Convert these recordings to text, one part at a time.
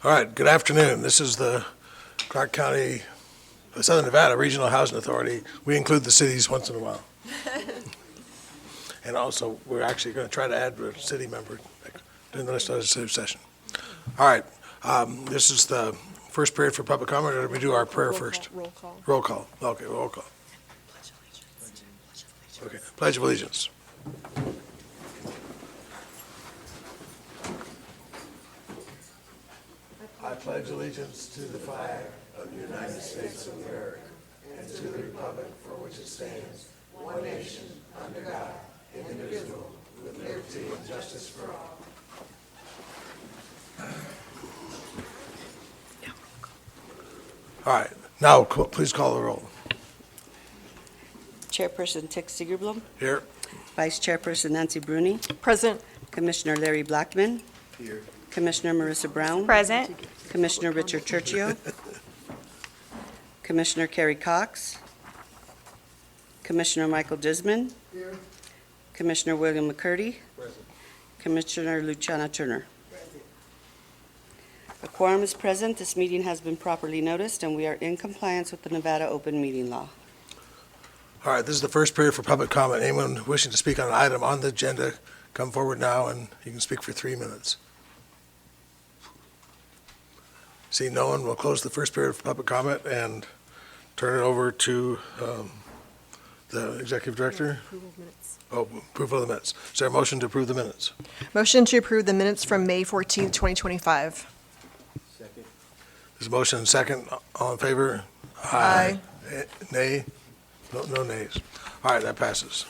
All right, good afternoon. This is the Clark County, Southern Nevada Regional Housing Authority. We include the cities once in a while. And also, we're actually going to try to add a city member during the next legislative session. All right, this is the first period for public comment, or do we do our prayer first? Roll call. Roll call. Okay, roll call. Okay, Pledge of Allegiance. I pledge allegiance to the flag of the United States of America and to the republic for which it stands, one nation, under God, indivisible, with liberty and justice for all. All right, now please call the roll. Chairperson Tick Segerblom, Here. Vice Chairperson Nancy Bruni, Present. Commissioner Larry Blackman, Here. Commissioner Marissa Brown, Present. Commissioner Richard Churchio, Commissioner Kerry Cox, Commissioner Michael Disman, Commissioner William McCurdy, Commissioner Luciana Turner. A quorum is present. This meeting has been properly noticed, and we are in compliance with the Nevada Open Meeting Law. All right, this is the first period for public comment. Anyone wishing to speak on an item on the agenda, come forward now, and you can speak for 3 minutes. See no one, we'll close the first period of public comment and turn it over to the executive director. Approval of minutes. Oh, approval of the minutes. Is there a motion to approve the minutes? Motion to approve the minutes from May 14th, 2025. There's a motion and second. All in favor? Aye. Nay? No nays. All right, that passes.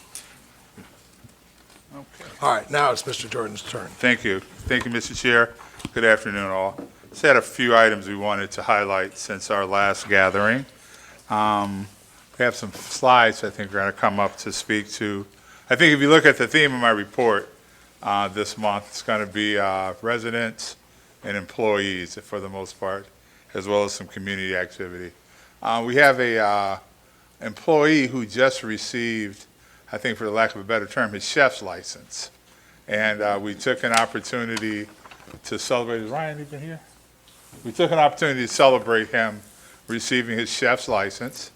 Okay. All right, now it's Mr. Jordan's turn. Thank you. Thank you, Mr. Chair. Good afternoon, all. Just had a few items we wanted to highlight since our last gathering. We have some slides I think are going to come up to speak to. I think if you look at the theme of my report this month, it's going to be residents and employees for the most part, as well as some community activity. We have a employee who just received, I think for the lack of a better term, his chef's license. And we took an opportunity to celebrate. Is Ryan even here? We took an opportunity to celebrate him receiving his chef's license.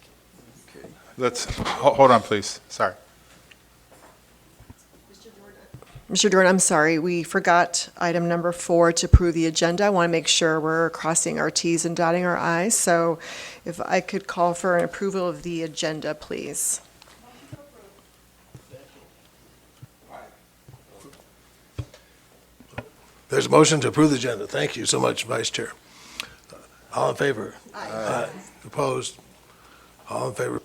Let's, hold on, please. Sorry. Mr. Jordan, I'm sorry, we forgot item number 4 to approve the agenda. I want to make sure we're crossing our Ts and dotting our Is. So if I could call for an approval of the agenda, please. There's a motion to approve the agenda. Thank you so much, Vice Chair. All in favor? Aye. Opposed? All in favor?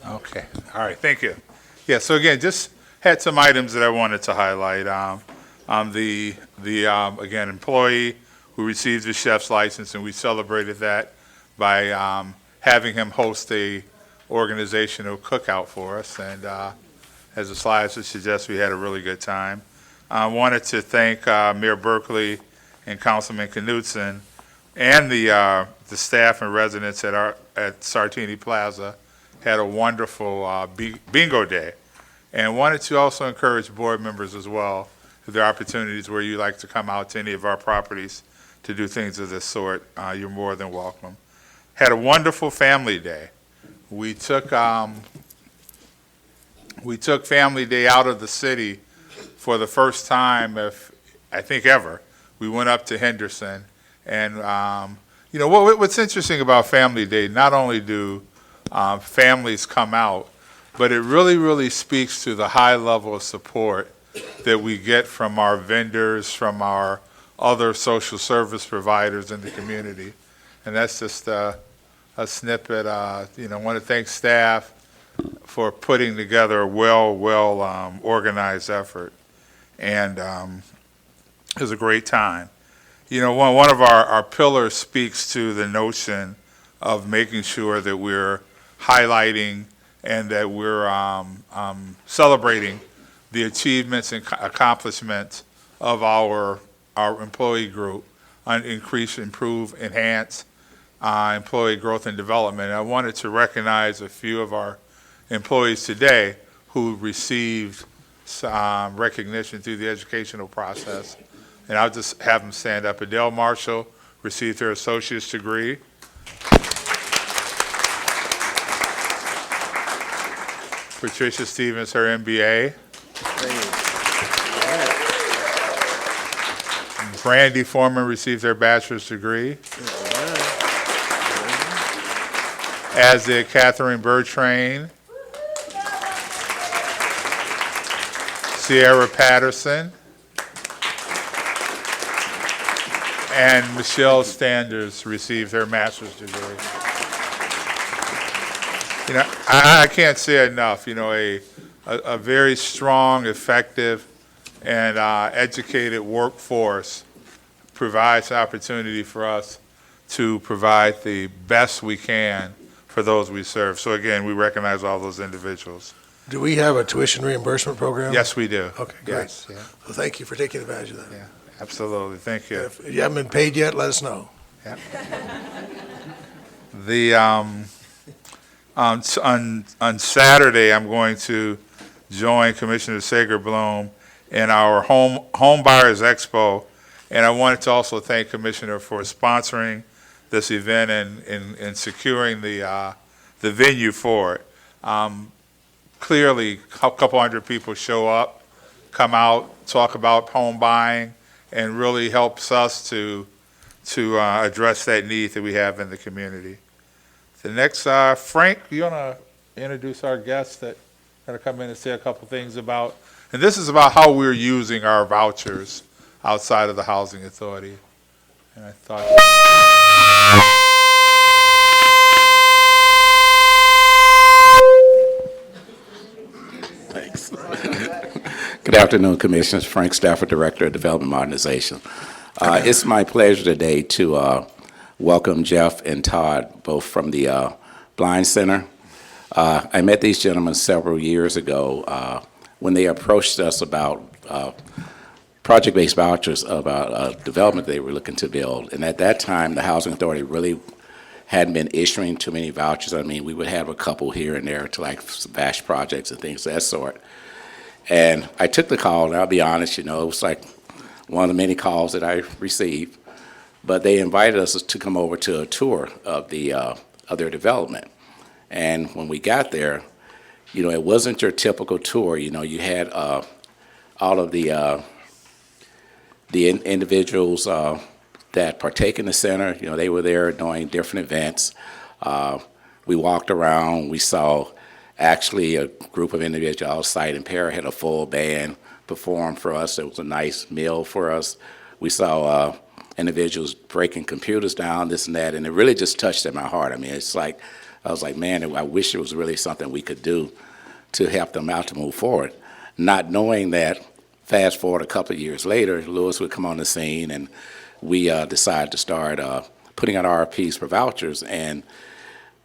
Okay, all right, thank you. Yeah, so again, just had some items that I wanted to highlight. Again, employee who received his chef's license, and we celebrated that by having him host a organizational cookout for us, and as the slides would suggest, we had a really good time. I wanted to thank Mayor Berkeley and Councilman Knudsen and the staff and residents at Sartini Plaza. Had a wonderful bingo day, and wanted to also encourage board members as well, if there are opportunities where you like to come out to any of our properties to do things of this sort, you're more than welcome. Had a wonderful family day. We took Family Day out of the city for the first time, I think ever. We went up to Henderson, and what's interesting about Family Day, not only do families come out, but it really, really speaks to the high level of support that we get from our vendors, from our other social service providers in the community. And that's just a snippet. I want to thank staff for putting together a well organized effort. And it was a great time. One of our pillars speaks to the notion of making sure that we're highlighting and that we're celebrating the achievements and accomplishments of our employee group on increase, improve, enhance employee growth and development. And I wanted to recognize a few of our employees today who received recognition through the educational process. And I'll just have them stand up. Adele Marshall received her associate's degree. Patricia Stevens, her MBA. Brandy Foreman received her bachelor's degree. As did Catherine Bertrain, Sierra Patterson, and Michelle Standers received her master's degree. You know, I can't say enough. You know, a very strong, effective, and educated workforce provides an opportunity for us to provide the best we can for those we serve. So again, we recognize all those individuals. Do we have a tuition reimbursement program? Yes, we do. Okay, great. Yes, yeah, Well, thank you for taking advantage of that. yeah, absolutely. Thank you. If you haven't been paid yet, let us know. The on Saturday, I'm going to join Commissioner Sager-Blum in our Home Buyers Expo, and I wanted to also thank Commissioner for sponsoring this event and securing the venue for it. Clearly, a couple hundred people show up, come out, talk about home buying, and really helps us to address that need that we have in the community. The next, Frank, you want to introduce our guests that are going to come in and say a couple things about, and this is about how we're using our vouchers outside of the Housing Authority. And I thought. Thanks. Good afternoon, Commissioners. Frank Stafford, Director of Development Modernization. It's my pleasure today to welcome Jeff and Todd, both from the Blind Center. I met these gentlemen several years ago when they approached us about project-based vouchers, about development they were looking to build. And at that time, the Housing Authority really hadn't been issuing too many vouchers. I mean, we would have a couple here and there to like VASH projects and things of that sort. And I took the call, and I'll be honest, you know, it was like one of the many calls that I received. But they invited us to come over to a tour of their development. And when we got there, you know, it wasn't your typical tour. You know, you had all of the individuals that partake in the center. You know, they were there doing different events. We walked around. We saw actually a group of individuals, sight impaired, had a full band perform for us. It was a nice meal for us. We saw individuals breaking computers down, this and that, and it really just touched at my heart. I mean, it's like, I was like, man, I wish it was really something we could do to help them out to move forward. Not knowing that, fast forward a couple of years later, Lewis would come on the scene, and we decided to start putting out RFPs for vouchers, and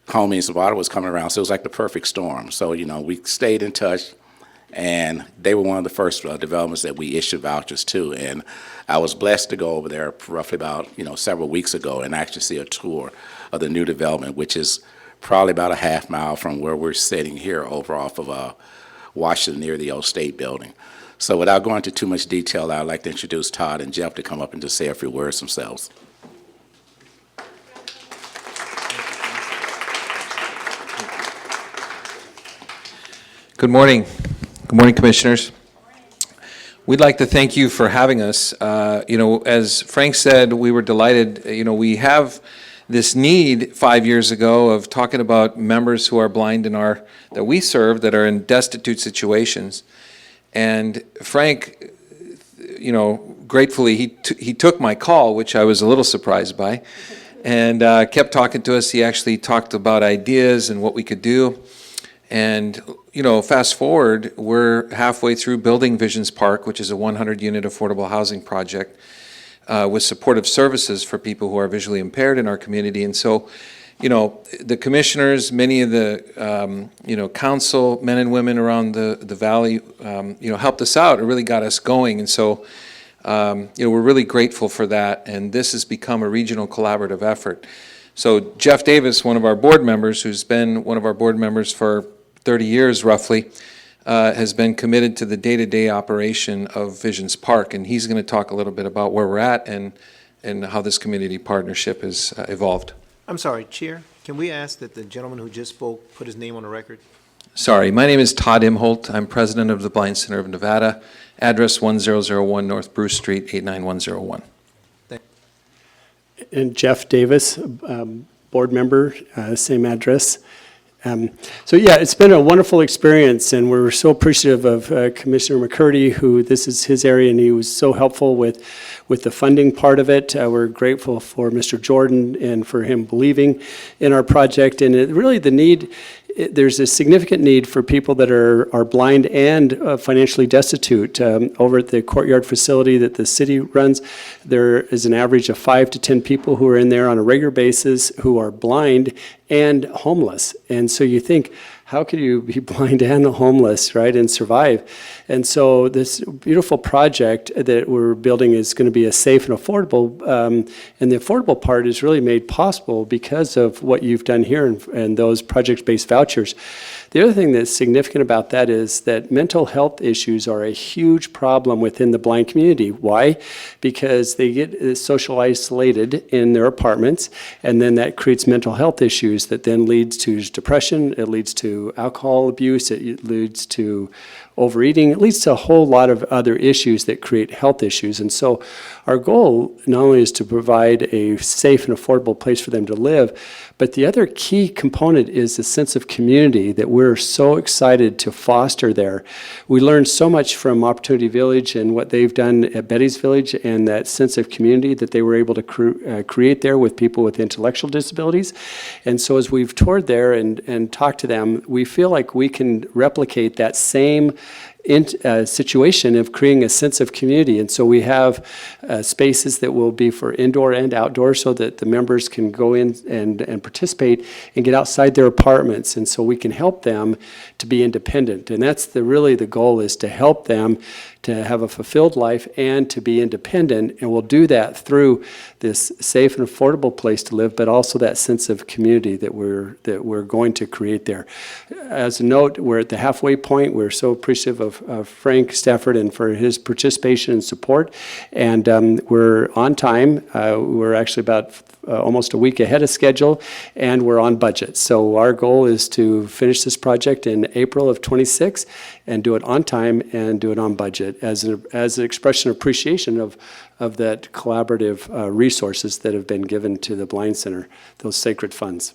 Homie and Savada was coming around, so it was like the perfect storm. So, you know, we stayed in touch, and they were one of the first developments that we issued vouchers to. And I was blessed to go over there roughly about, you know, several weeks ago and actually see a tour of the new development, which is probably about a half mile from where we're sitting here over off of Washington near the old State Building. So without going into too much detail, I'd like to introduce Todd and Jeff to come up and just say a few words themselves. Good morning. Good morning, Commissioners. We'd like to thank you for having us. You know, as Frank said, we were delighted. You know, we have this need 5 years ago of talking about members who are blind in that we serve that are in destitute situations. And Frank, you know, gratefully, he took my call, which I was a little surprised by, and kept talking to us. He actually talked about ideas and what we could do. And, you know, fast forward, we're halfway through building Visions Park, which is a 100-unit affordable housing project with supportive services for people who are visually impaired in our community. And so, you know, the commissioners, many of the, you know, council men and women around the valley, you know, helped us out. It really got us going. And so, you know, we're really grateful for that. And this has become a regional collaborative effort. So Jeff Davis, one of our board members, who's been one of our board members for 30 years roughly, has been committed to the day-to-day operation of Visions Park, and he's going to talk a little bit about where we're at and how this community partnership has evolved. I'm sorry, Chair, can we ask that the gentleman who just spoke put his name on the record? Sorry, my name is Todd Imholt. I'm president of the Blind Center of Nevada, address 1001 North Bruce Street, 89101. And Jeff Davis, board member, same address. So yeah, it's been a wonderful experience, and we're so appreciative of Commissioner McCurdy, who this is his area, and he was so helpful with the funding part of it. We're grateful for Mr. Jordan and for him believing in our project, and really the need. There's a significant need for people that are blind and financially destitute. Over at the courtyard facility that the city runs, there is an average of 5 to 10 people who are in there on a regular basis who are blind and homeless. And so you think, how could you be blind and homeless, right, and survive? And so this beautiful project that we're building is going to be a safe and affordable, and the affordable part is really made possible because of what you've done here and those project-based vouchers. The other thing that's significant about that is that mental health issues are a huge problem within the blind community. Why? Because they get social isolated in their apartments, and then that creates mental health issues that then leads to depression, it leads to alcohol abuse, it leads to overeating, it leads to a whole lot of other issues that create health issues. And so our goal not only is to provide a safe and affordable place for them to live, but the other key component is the sense of community that we're so excited to foster there. We learned so much from Opportunity Village and what they've done at Betty's Village, and that sense of community that they were able to create there with people with intellectual disabilities. And so as we've toured there and talked to them, we feel like we can replicate that same situation of creating a sense of community. And so we have spaces that will be for indoor and outdoor so that the members can go in and participate and get outside their apartments. And so we can help them to be independent. And that's really the goal, is to help them to have a fulfilled life and to be independent. And we'll do that through this safe and affordable place to live, but also that sense of community that we're going to create there. As a note, we're at the halfway point. We're so appreciative of Frank Stafford and for his participation and support. And we're on time. We're actually about almost a week ahead of schedule, and we're on budget. So our goal is to finish this project in April of '26 and do it on time and do it on budget as an expression of appreciation of that collaborative resources that have been given to the Blind Center, those sacred funds.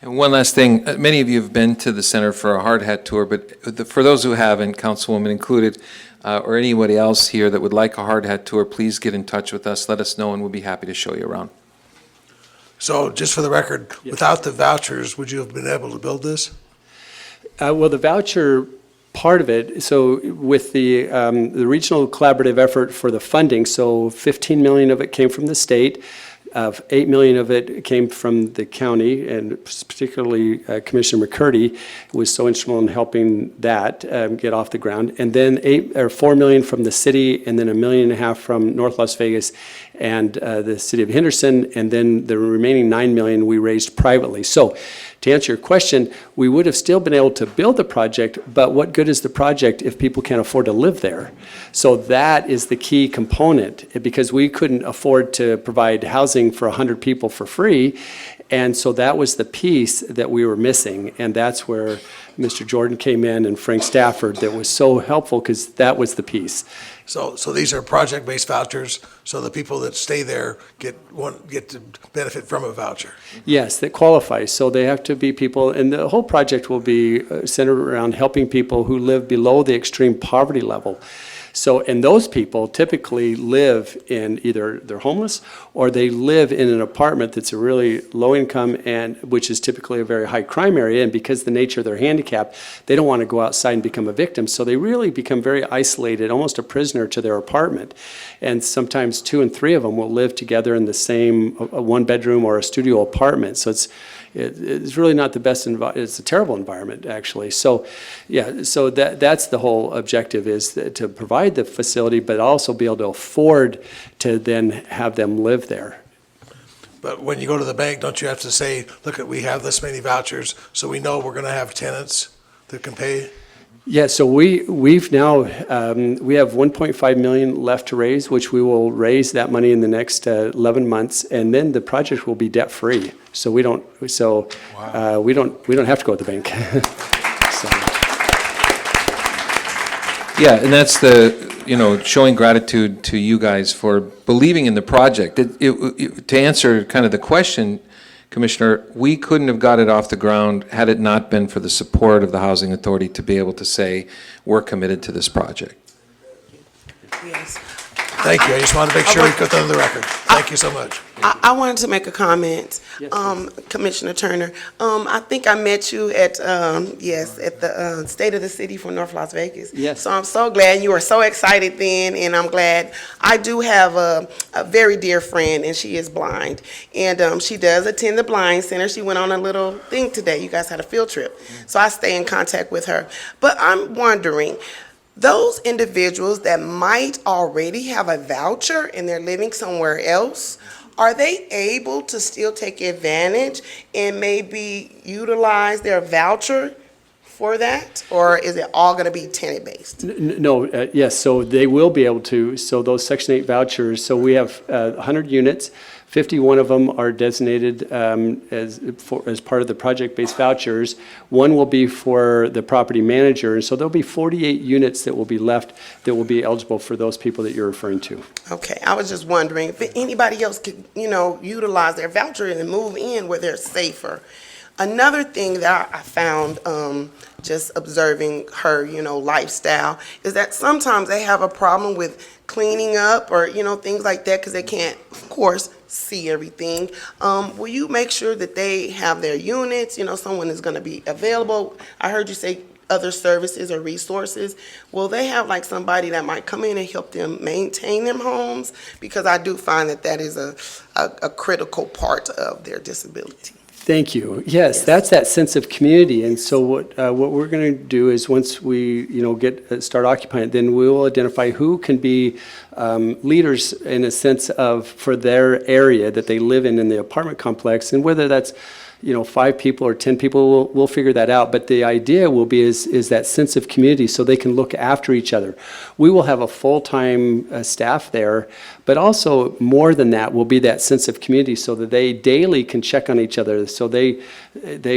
And one last thing, many of you have been to the center for a hard hat tour, but for those who haven't, Councilwoman included, or anybody else here that would like a hard hat tour, please get in touch with us, let us know, and we'll be happy to show you around. So just for the record, without the vouchers, would you have been able to build this? Well, the voucher part of it, so with the regional collaborative effort for the funding, so 15 million of it came from the state, 8 million of it came from the county, and particularly Commissioner McCurdy was so instrumental in helping that get off the ground. And then 4 million from the city, and then $1.5 million from North Las Vegas and the city of Henderson, and then the remaining 9 million we raised privately. So to answer your question, we would have still been able to build the project, but what good is the project if people can't afford to live there? So that is the key component, because we couldn't afford to provide housing for 100 people for free. And so that was the piece that we were missing. And that's where Mr. Jordan came in and Frank Stafford, that was so helpful, because that was the piece. So these are project-based vouchers, so the people that stay there get to benefit from a voucher. Yes, that qualifies. So they have to be people, and the whole project will be centered around helping people who live below the extreme poverty level. So, and those people typically live in either they're homeless or they live in an apartment that's a really low income, and which is typically a very high crime area. And because of the nature of their handicap, they don't want to go outside and become a victim. So they really become very isolated, almost a prisoner to their apartment. And sometimes 2 and 3 of them will live together in the same one bedroom or a studio apartment. So it's really not the best environment. It's a terrible environment, actually. So, yeah, so that's the whole objective, is to provide the facility, but also be able to afford to then have them live there. But when you go to the bank, don't you have to say, look, we have this many vouchers, so we know we're going to have tenants that can pay? Yeah, so we've now, we have 1.5 million left to raise, which we will raise that money in the next 11 months, and then the project will be debt-free. So we don't have to go to the bank. So. Yeah, and that's showing gratitude to you guys for believing in the project. To answer kind of the question, Commissioner, we couldn't have got it off the ground had it not been for the support of the Housing Authority to be able to say, we're committed to this project. Yes. Thank you. I just wanted to make sure we put that on the record. Thank you so much. I wanted to make a comment, Commissioner Turner. I think I met you at, at the State of the City for North Las Vegas. Yes. So I'm so glad you were so excited then, and I'm glad. I do have a very dear friend, and she is blind. And she does attend the Blind Center. She went on a little thing today. You guys had a field trip. So I stay in contact with her. But I'm wondering, those individuals that might already have a voucher and they're living somewhere else, are they able to still take advantage and maybe utilize their voucher for that? Or is it all going to be tenant-based? No, yes, so they will be able to. So those Section 8 vouchers, so we have 100 units. 51 of them are designated as part of the project-based vouchers. One will be for the property manager, and so there'll be 48 units that will be left that will be eligible for those people that you're referring to. Okay, I was just wondering if anybody else could, utilize their voucher and move in where they're safer. Another thing that I found, just observing her, lifestyle, is that sometimes they have a problem with cleaning up or, things like that because they can't, of course, see everything. Will you make sure that they have their units, someone is going to be available? I heard you say other services or resources. Will they have like somebody that might come in and help them maintain their homes? Because I do find that is a critical part of their disability. Thank you. Yes, that's that sense of community. And so what we're going to do is once we start occupying it, then we will identify who can be leaders in a sense of for their area that they live in the apartment complex, and whether that's 5 people or 10 people, we'll figure that out. But the idea will be is that sense of community so they can look after each other. We will have a full-time staff there, but also more than that will be that sense of community so that they daily can check on each other, so they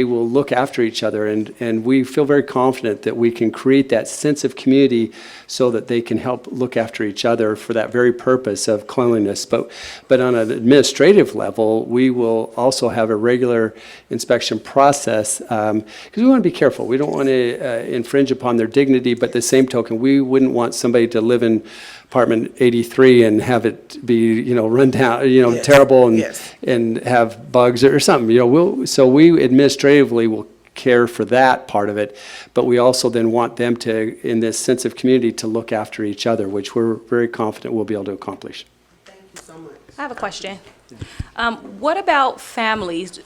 will look after each other. And we feel very confident that we can create that sense of community so that they can help look after each other for that very purpose of cleanliness. But on an administrative level, we will also have a regular inspection process because we want to be careful. We don't want to infringe upon their dignity, but the same token, we wouldn't want somebody to live in apartment 83 and have it be, run down, Yes. terrible and Yes. and have bugs or something. So we administratively will care for that part of it, but we also then want them to, in this sense of community, to look after each other, which we're very confident we'll be able to accomplish. Thank you so much. I have a question. What about families?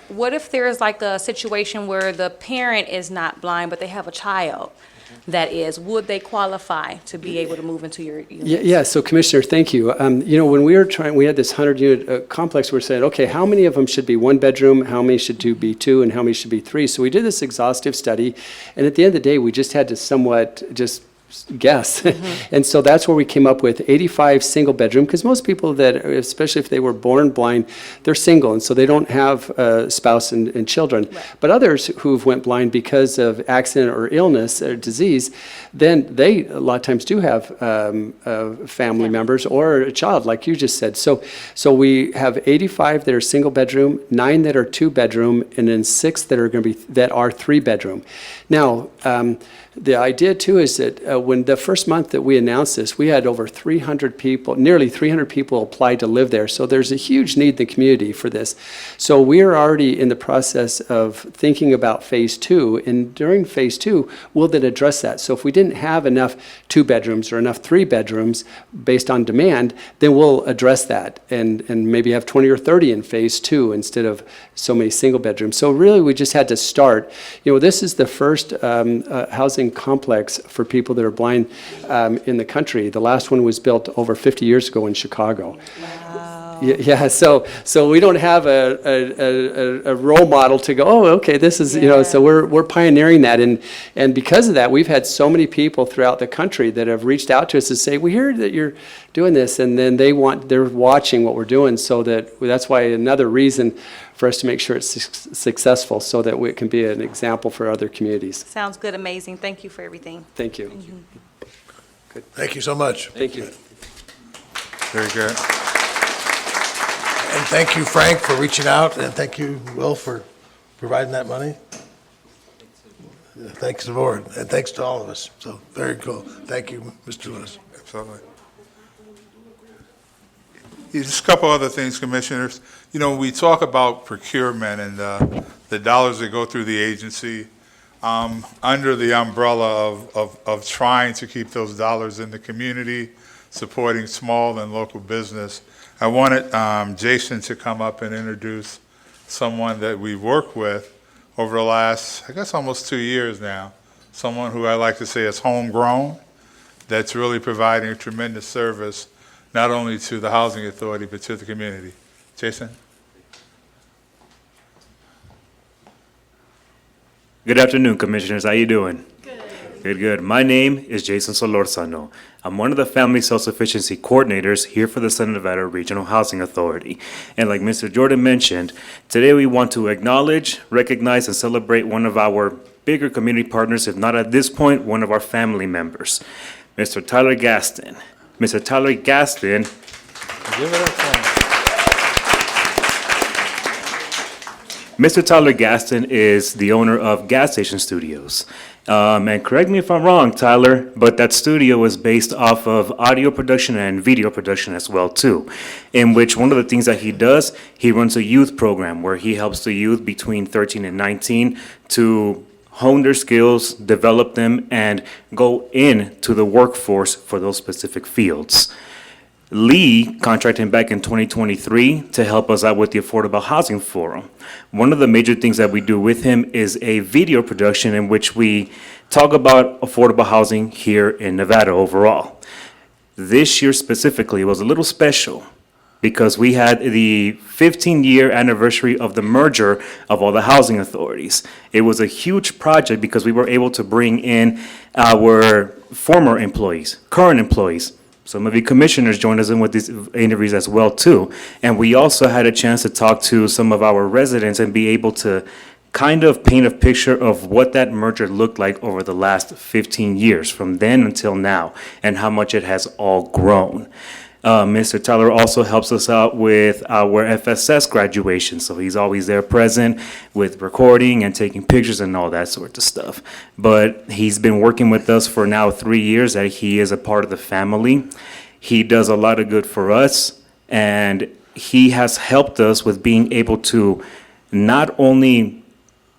What if there's like a situation where the parent is not blind, but they have a child that is? Would they qualify to be able to move into your unit? Yeah, so Commissioner, thank you. When we had this 100-unit complex, we're saying, okay, how many of them should be 1 bedroom, how many should be 2, and how many should be 3? So we did this exhaustive study, and at the end of the day, we just had to somewhat just guess. And so that's where we came up with 85 single bedroom, because most people that, especially if they were born blind, they're single, and so they don't have a spouse and children. Right. But others who've went blind because of accident or illness or disease, then they a lot of times do have family members or a child, like you just said. So we have 85 that are single bedroom, 9 that are 2 bedroom, and then 6 that are 3 bedroom. Now, the idea too is that when the first month that we announced this, we had over 300 people, nearly 300 people apply to live there. So there's a huge need in the community for this. So we are already in the process of thinking about phase 2, and during phase 2, we'll then address that. So if we didn't have enough 2 bedrooms or enough 3 bedrooms based on demand, then we'll address that and maybe have 20 or 30 in phase 2 instead of so many single bedrooms. So really we just had to start. This is the first housing complex for people that are blind in the country. The last one was built over 50 years ago in Chicago. Wow. Yeah, so we don't have a role model to go, oh, okay, this is, so we're pioneering that. And because of that, we've had so many people throughout the country that have reached out to us to say, we hear that you're doing this, and then they're watching what we're doing, so that's why another reason for us to make sure it's successful, so that it can be an example for other communities. Sounds good, amazing. Thank you for everything. Thank you. Thank you so much. Thank you. Very good. And thank you, Frank, for reaching out, and thank you, Will, for providing that money. Thanks to the board, and thanks to all of us. So, very cool. Thank you, Mr. Lewis. Absolutely. Yeah, just a couple other things, Commissioners. We talk about procurement and the dollars that go through the agency under the umbrella of trying to keep those dollars in the community, supporting small and local business. I wanted Jason to come up and introduce someone that we've worked with over the last, I guess, almost 2 years now. Someone who I like to say is homegrown, that's really providing a tremendous service, not only to the Housing Authority, but to the community. Jason? Good afternoon, Commissioners. How you doing? Good. My name is Jason Solorzano. I'm one of the Family Self-Sufficiency Coordinators here for the Southern Nevada Regional Housing Authority. And like Mr. Jordan mentioned, today we want to acknowledge, recognize, and celebrate one of our bigger community partners, if not at this point, one of our family members, Mr. Tyler Gaston. Mr. Tyler Gaston Mr. Tyler Gaston is the owner of Gas Station Studios. And correct me if I'm wrong, Tyler, but that studio is based off of audio production and video production as well, too, in which one of the things that he does, he runs a youth program where he helps the youth between 13 and 19 to hone their skills, develop them, and go into the workforce for those specific fields. Lee contracted him back in 2023 to help us out with the Affordable Housing Forum. One of the major things that we do with him is a video production in which we talk about affordable housing here in Nevada overall. This year specifically was a little special because we had the 15-year anniversary of the merger of all the housing authorities. It was a huge project because we were able to bring in our former employees, current employees. Some of you commissioners joined us in with these interviews as well, too. And we also had a chance to talk to some of our residents and be able to kind of paint a picture of what that merger looked like over the last 15 years, from then until now, and how much it has all grown. Mr. Tyler also helps us out with our FSS graduation, so he's always there present with recording and taking pictures and all that sort of stuff. But he's been working with us for now 3 years that he is a part of the family. He does a lot of good for us, and he has helped us with being able to not only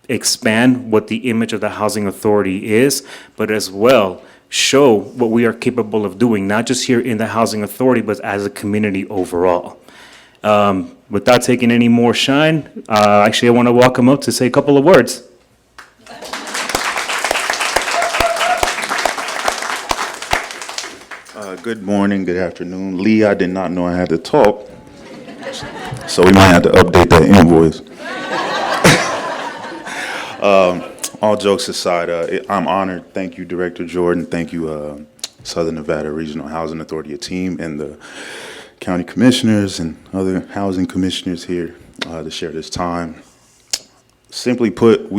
expand what the image of the Housing Authority is, but as well show what we are capable of doing, not just here in the Housing Authority, but as a community overall. Without taking any more shine, actually I want to welcome up to say a couple of words. Good morning, good afternoon. Lee, I did not know I had to talk, so we might have to update that invoice. All jokes aside, I'm honored. Thank you, Director Jordan. Thank you, Southern Nevada Regional Housing Authority team and the county commissioners and other housing commissioners here to share this time. Simply put,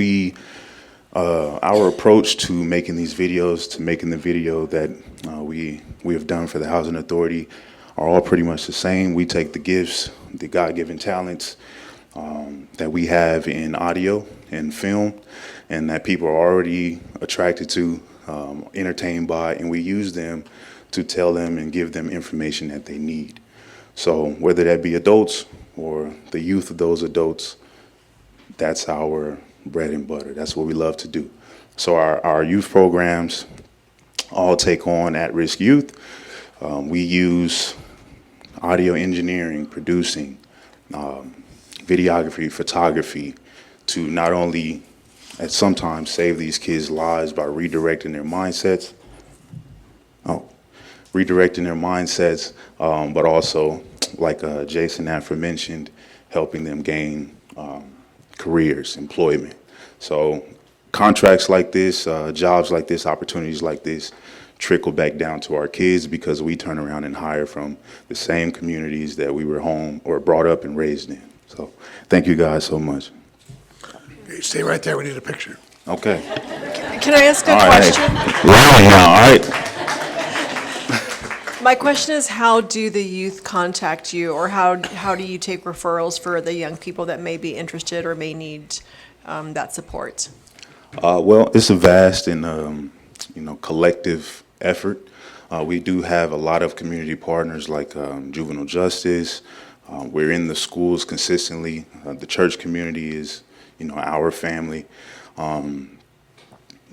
our approach to making these videos, to making the video that we have done for the Housing Authority are all pretty much the same. We take the gifts, the God-given talents that we have in audio and film, and that people are already attracted to, entertained by, and we use them to tell them and give them information that they need. So whether that be adults or the youth of those adults, that's our bread and butter. That's what we love to do. So our youth programs all take on at-risk youth. We use audio engineering, producing, videography, photography to not only at sometimes save these kids' lives by redirecting their mindsets, but also like Jason aforementioned, helping them gain careers, employment. So contracts like this, jobs like this, opportunities like this trickle back down to our kids because we turn around and hire from the same communities that we were home or brought up and raised in. So thank you guys so much. Okay, stay right there. We need a picture. Okay. Can I ask a All right. question? Rally now, all right. My question is, how do the youth contact you, or how do you take referrals for the young people that may be interested or may need that support? Well, it's a vast and collective effort. We do have a lot of community partners like juvenile justice. We're in the schools consistently. The church community is, our family.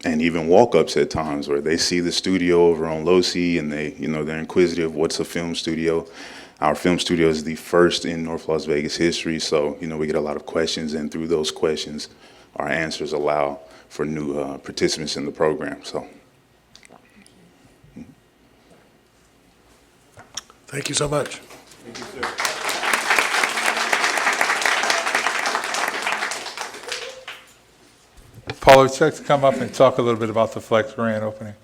And even walk-ups at times where they see the studio over on Losi and they're inquisitive, what's a film studio? Our film studio is the first in North Las Vegas history, so, we get a lot of questions, and through those questions, our answers allow for new participants in the program, so. Thank you so much. Thank you, sir. Paula, would you like to come up and talk a little bit about the Flex grand opening?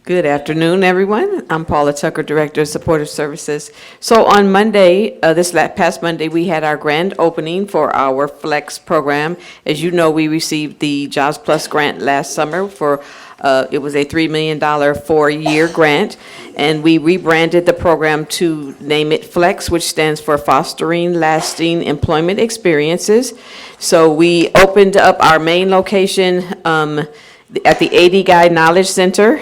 Good afternoon, everyone. I'm Paula Tucker, Director of Supportive Services. So on Monday, past Monday, we had our grand opening for our Flex program. As you know, we received the Jobs Plus grant last summer for, it was a $3 million 4-year grant, and we rebranded the program to name it Flex, which stands for Fostering Lasting Employment Experiences. So we opened up our main location at the AD Guy Knowledge Center.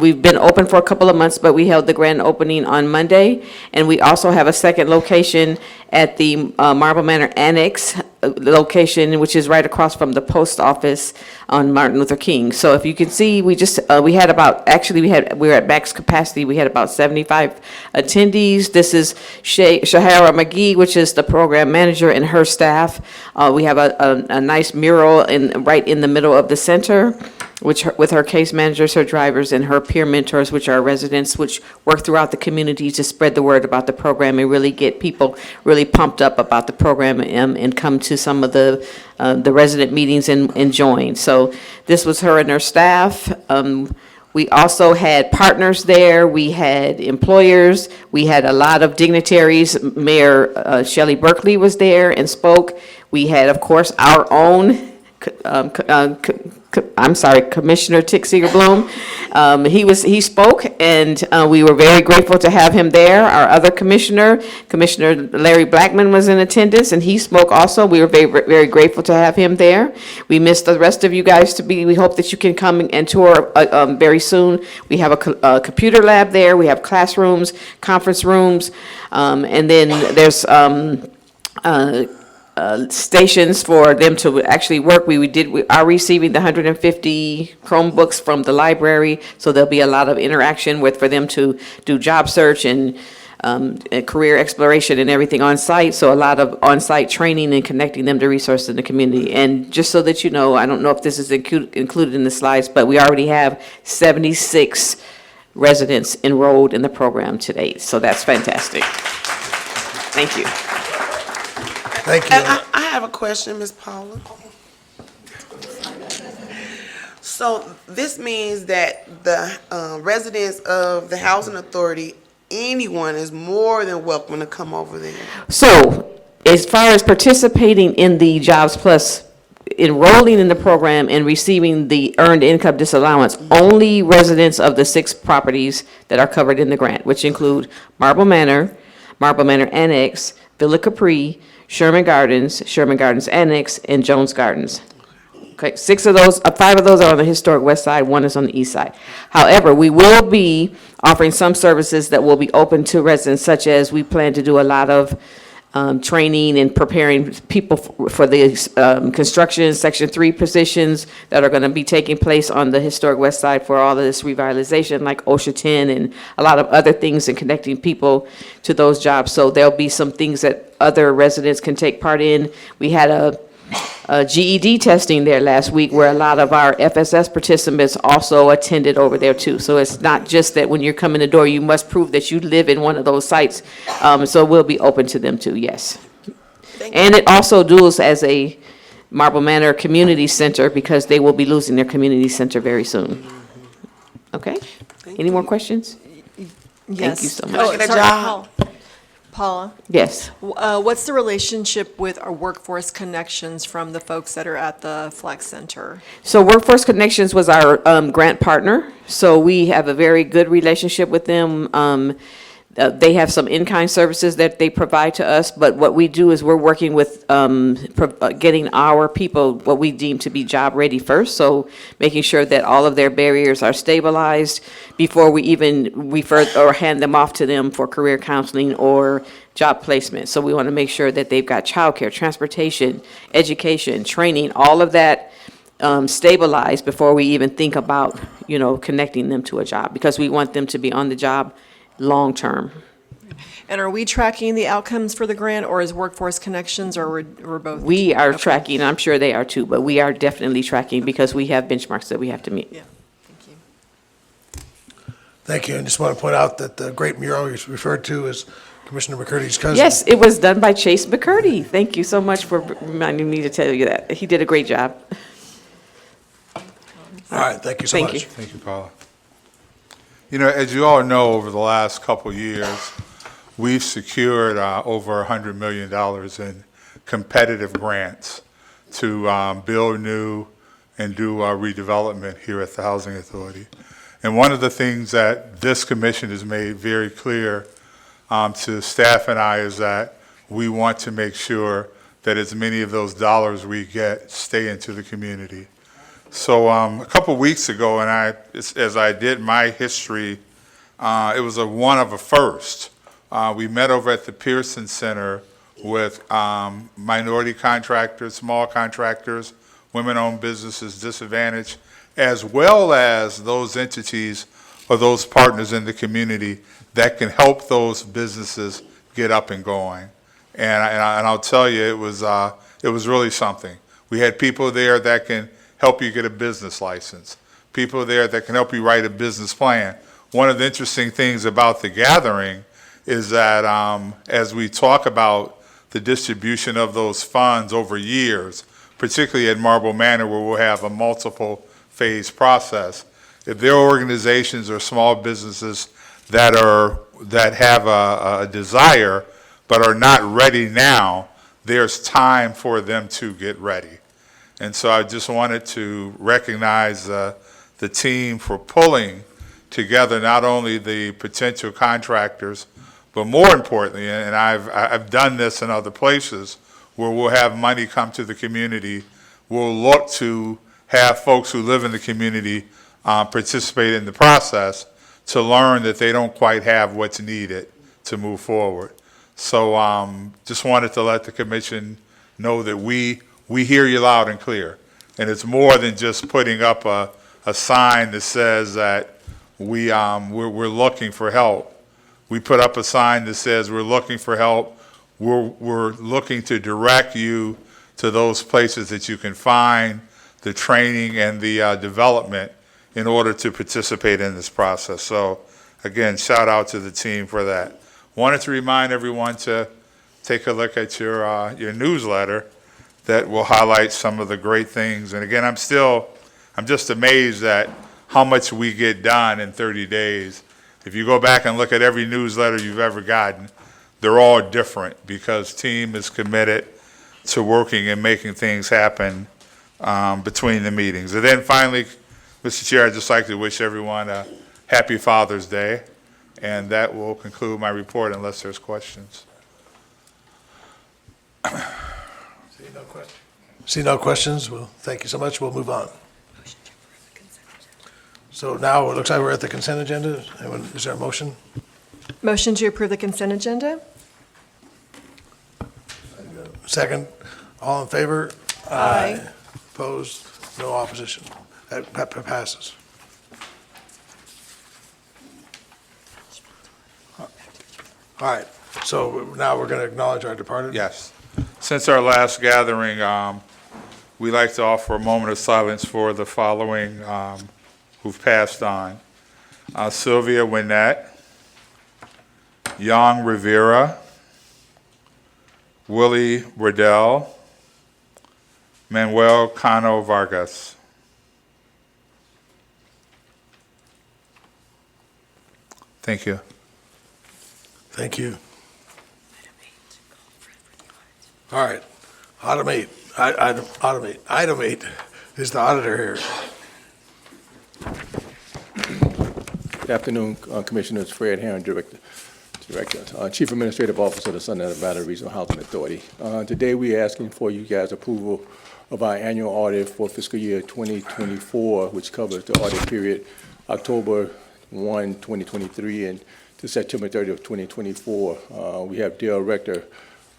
We've been open for a couple of months, but we held the grand opening on Monday. And we also have a second location at the Marble Manor Annex location, which is right across from the post office on Martin Luther King. So if you can see, we were at max capacity. We had about 75 attendees. This is SNRHA McGee, which is the program manager, and her staff. We have a nice mural right in the middle of the center, with her case managers, her drivers, and her peer mentors, which are residents, which work throughout the community to spread the word about the program and really get people really pumped up about the program and come to some of the resident meetings and join. So this was her and her staff. We also had partners there. We had employers. We had a lot of dignitaries. Mayor Shelley Berkeley was there and spoke. We had, of course, our own Commissioner Tick Seeger-Blum. He spoke, and we were very grateful to have him there. Our other Commissioner Larry Blackman, was in attendance, and he spoke also. We were very, very grateful to have him there. We missed the rest of you guys we hope that you can come and tour very soon. We have a computer lab there. We have classrooms, conference rooms, and then there's stations for them to actually work. We are receiving the 150 Chromebooks from the library, so there'll be a lot of interaction for them to do job search and career exploration and everything on site. So a lot of on-site training and connecting them to resources in the community. And just so that you know, I don't know if this is included in the slides, but we already have 76 residents enrolled in the program to date. So that's fantastic. Thank you. Thank you. I have a question, Ms. Paula. So this means that the residents of the Housing Authority, anyone is more than welcome to come over there. So as far as participating in the Jobs Plus, enrolling in the program and receiving the earned income disallowance, only residents of the 6 properties that are covered in the grant, which include Marble Manor Annex, Villa Capri, Sherman Gardens Annex, and Jones Gardens. Okay, 5 of those are on the historic west side, 1 is on the east side. However, we will be offering some services that will be open to residents, such as we plan to do a lot of training and preparing people for the construction Section 3 positions that are going to be taking place on the historic west side for all of this revitalization, like OSHA 10 and a lot of other things, and connecting people to those jobs. So there'll be some things that other residents can take part in. We had GED testing there last week, where a lot of our FSS participants also attended over there too. So it's not just that when you're coming the door, you must prove that you live in one of those sites. So we'll be open to them too, yes. And it also duels as a Marble Manor Community Center because they will be losing their community center very soon. Okay? Any more questions? Yes. Thank you so much. Oh, Can I get a sorry, job? Paula, Yes. what's the relationship with our workforce connections from the folks that are at the Flex Center? So Workforce Connections was our grant partner, so we have a very good relationship with them. They have some in-kind services that they provide to us, but what we do is we're working with getting our people what we deem to be job-ready first, so making sure that all of their barriers are stabilized before we even refer or hand them off to them for career counseling or job placement. So we want to make sure that they've got childcare, transportation, education, training, all of that stabilized before we even think about, connecting them to a job, because we want them to be on the job long-term. And are we tracking the outcomes for the grant, or is Workforce Connections, or we're both? We are Okay. tracking, I'm sure they are too, but we are definitely tracking because we have benchmarks that we have to meet. Yeah, thank you. Thank you. And just want to point out that the great mural you referred to is Commissioner McCurdy's cousin. Yes, it was done by Chase McCurdy. Thank you so much for reminding me to tell you that. He did a great job. All right, thank you so Thank much. you. Thank you, Paula. As you all know, over the last couple of years, we've secured over $100 million in competitive grants to build new and do redevelopment here at the Housing Authority. And one of the things that this commission has made very clear to staff and I is that we want to make sure that as many of those dollars we get stay into the community. So a couple weeks ago, and as I did my history, it was one of a first. We met over at the Pearson Center with minority contractors, small contractors, women-owned businesses, disadvantaged, as well as those entities or those partners in the community that can help those businesses get up and going. And I'll tell you, it was really something. We had people there that can help you get a business license, people there that can help you write a business plan. One of the interesting things about the gathering is that as we talk about the distribution of those funds over years, particularly at Marble Manor where we'll have a multiple phase process, if there are organizations or small businesses that have a desire but are not ready now, there's time for them to get ready. And so I just wanted to recognize the team for pulling together not only the potential contractors, but more importantly, and I've done this in other places, where we'll have money come to the community, we'll look to have folks who live in the community participate in the process to learn that they don't quite have what's needed to move forward. So just wanted to let the commission know that we hear you loud and clear. And it's more than just putting up a sign that says that we're looking for help. We put up a sign that says we're looking for help. We're looking to direct you to those places that you can find the training and the development in order to participate in this process. So again, shout out to the team for that. Wanted to remind everyone to take a look at your newsletter that will highlight some of the great things. And again, I'm just amazed at how much we get done in 30 days. If you go back and look at every newsletter you've ever gotten, they're all different because team is committed to working and making things happen between the meetings. And then finally, Mr. Chair, I'd just like to wish everyone a happy Father's Day. And that will conclude my report unless there's questions. See no questions? Well, thank you so much. We'll move on. So now it looks like we're at the consent agenda. Is there a motion? Motion to approve the consent agenda? Second. All in favor? Aye. Opposed? No opposition. That passes. All right, so now we're going to acknowledge our departed? Yes. Since our last gathering, we'd like to offer a moment of silence for the following who've passed on. Sylvia Wynette, Yang Rivera, Willie Riddell, Manuel Cano Vargas. Thank you. Thank you. All right, item 8, item 8 is the auditor here. Good afternoon, Commissioners. Fred Herron, Director, Chief Administrative Officer of the Southern Nevada Regional Housing Authority. Today, we are asking for you guys' approval of our annual audit for fiscal year 2024, which covers the audit period October 1, 2023, and to September 30th, 2024. We have Dale Rector,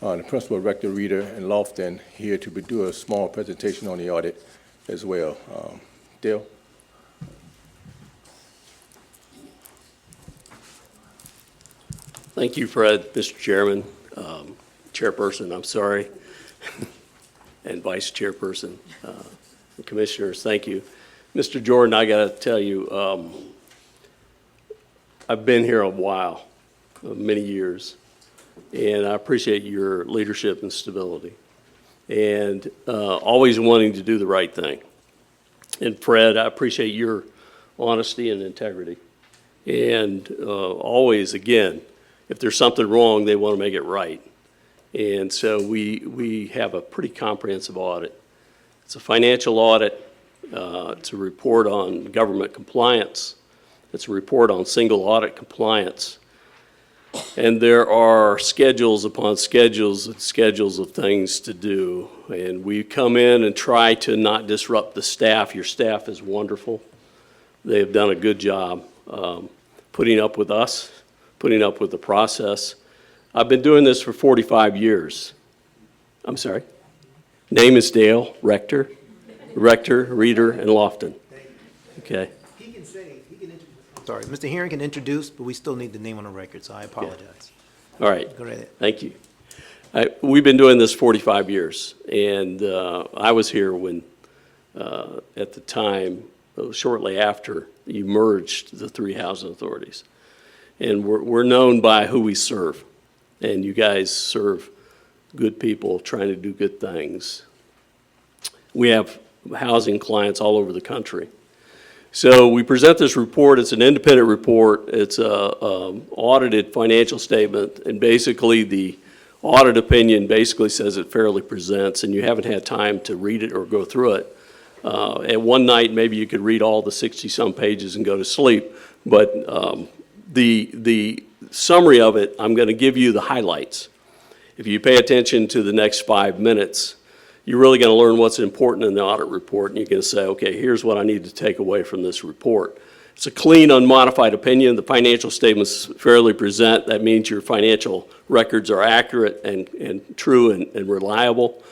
the Principal Rector Reader in Lofton, here to do a small presentation on the audit as well. Dale? Thank you, Fred, Mr. Chairman, Chairperson, I'm sorry, and Vice Chairperson, Commissioners, thank you. Mr. Jordan, I got to tell you, I've been here a while, many years, and I appreciate your leadership and stability, and always wanting to do the right thing. And Fred, I appreciate your honesty and integrity, and always, again, if there's something wrong, they want to make it right. And so we have a pretty comprehensive audit. It's a financial audit. It's a report on government compliance. It's a report on single audit compliance. And there are schedules upon schedules and schedules of things to do. And we come in and try to not disrupt the staff. Your staff is wonderful. They have done a good job putting up with us, putting up with the process. I've been doing this for 45 years. I'm sorry? Name is Dale Rector, Reader, in Lofton. Okay. He can introduce. Sorry, Mr. Herron can introduce, but we still need the name on the record, so I apologize. All right. Go ahead. Thank you. We've been doing this 45 years, and I was here when, at the time, shortly after you merged the three housing authorities. And we're known by who we serve. And you guys serve good people trying to do good things. We have housing clients all over the country. So we present this report. It's an independent report. It's a audited financial statement. And basically the audit opinion basically says it fairly presents, and you haven't had time to read it or go through it. At one night, maybe you could read all the 60-some pages and go to sleep. But the summary of it, I'm going to give you the highlights. If you pay attention to the next 5 minutes, you're really going to learn what's important in the audit report, and you're going to say, okay, here's what I need to take away from this report. It's a clean, unmodified opinion. The financial statements fairly present. That means your financial records are accurate and true and reliable.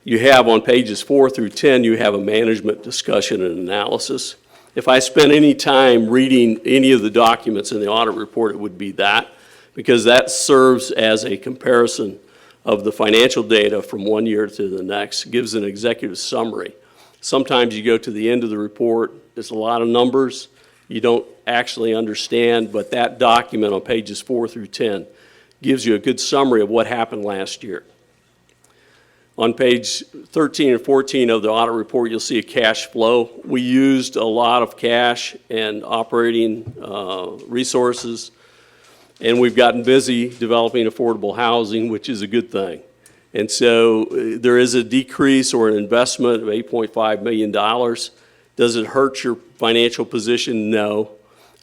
You have on pages 4 through 10, you have a management discussion and analysis. If I spent any time reading any of the documents in the audit report, it would be that, because that serves as a comparison of the financial data from one year to the next, gives an executive summary. Sometimes you go to the end of the report, there's a lot of numbers you don't actually understand, but that document on pages 4 through 10 gives you a good summary of what happened last year. On page 13 and 14 of the audit report, you'll see a cash flow. We used a lot of cash and operating resources, and we've gotten busy developing affordable housing, which is a good thing. And so there is a decrease or an investment of $8.5 million. Does it hurt your financial position? No.